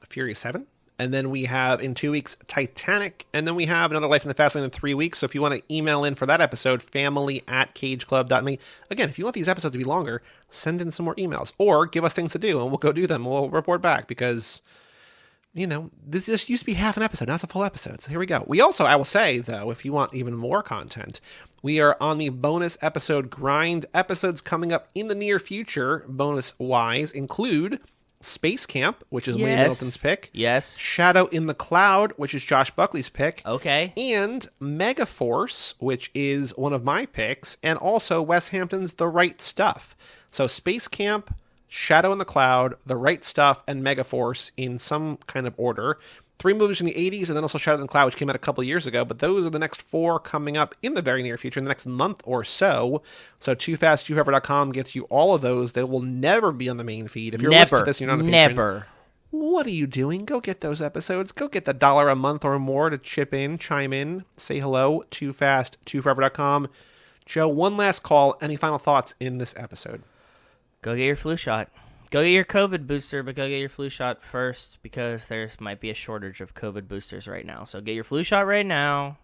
Furious 7. And then we have, in 2 weeks, Titanic. And then we have Another Life in the Fast Lane in 3 weeks. So if you want to email in for that episode, family@cageclub.me. Again, if you want these episodes to be longer, send in some more emails. Or give us things to do, and we'll go do them. We'll report back because, this just used to be half an episode. Now it's a full episode. So here we go. We also, I will say, though, if you want even more content, we are on the bonus episode grind. Episodes coming up in the near future, bonus-wise, include Space Camp, which is Liam Middleton's pick. Yes. Shadow in the Cloud, which is Josh Buckley's pick. Okay. And Megaforce, which is one of my picks, and also Wes Hampton's The Right Stuff. So Space Camp, Shadow in the Cloud, The Right Stuff, and Megaforce in some kind of order. 3 movies from the 80s, and then also Shadow in the Cloud, which came out a couple years ago. But those are the next 4 coming up in the very near future, in the next month or so. So TooFastTooForever.com gets you all of those. They will never be on the main feed. If you're listening to this and you're not a patron, never. What are you doing? Go get those episodes. Go get the $1 a month or more to chime in, say hello. TooFastTooForever.com. Joe, one last call. Any final thoughts in this episode? Go get your flu shot. Go get your COVID booster, but go get your flu shot first because there might be a shortage of COVID boosters right now. So get your flu shot right now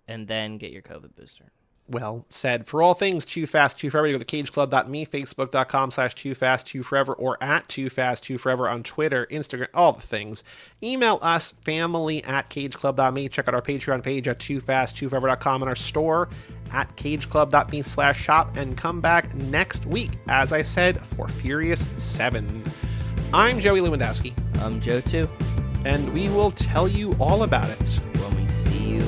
and then get your COVID booster. Well said. For all things Too Fast, Too Forever, go to cageclub.me, facebook.com/TooFastTooForever, or at TooFastTooForever on Twitter, Instagram, all the things. Email us, family@cageclub.me. Check out our Patreon page at TooFastTooForever.com and our store at cageclub.me/shop. And come back next week, as I said, for Furious 7. I'm Joey Lewandowski. I'm Joe, too. And we will tell you all about it when we see you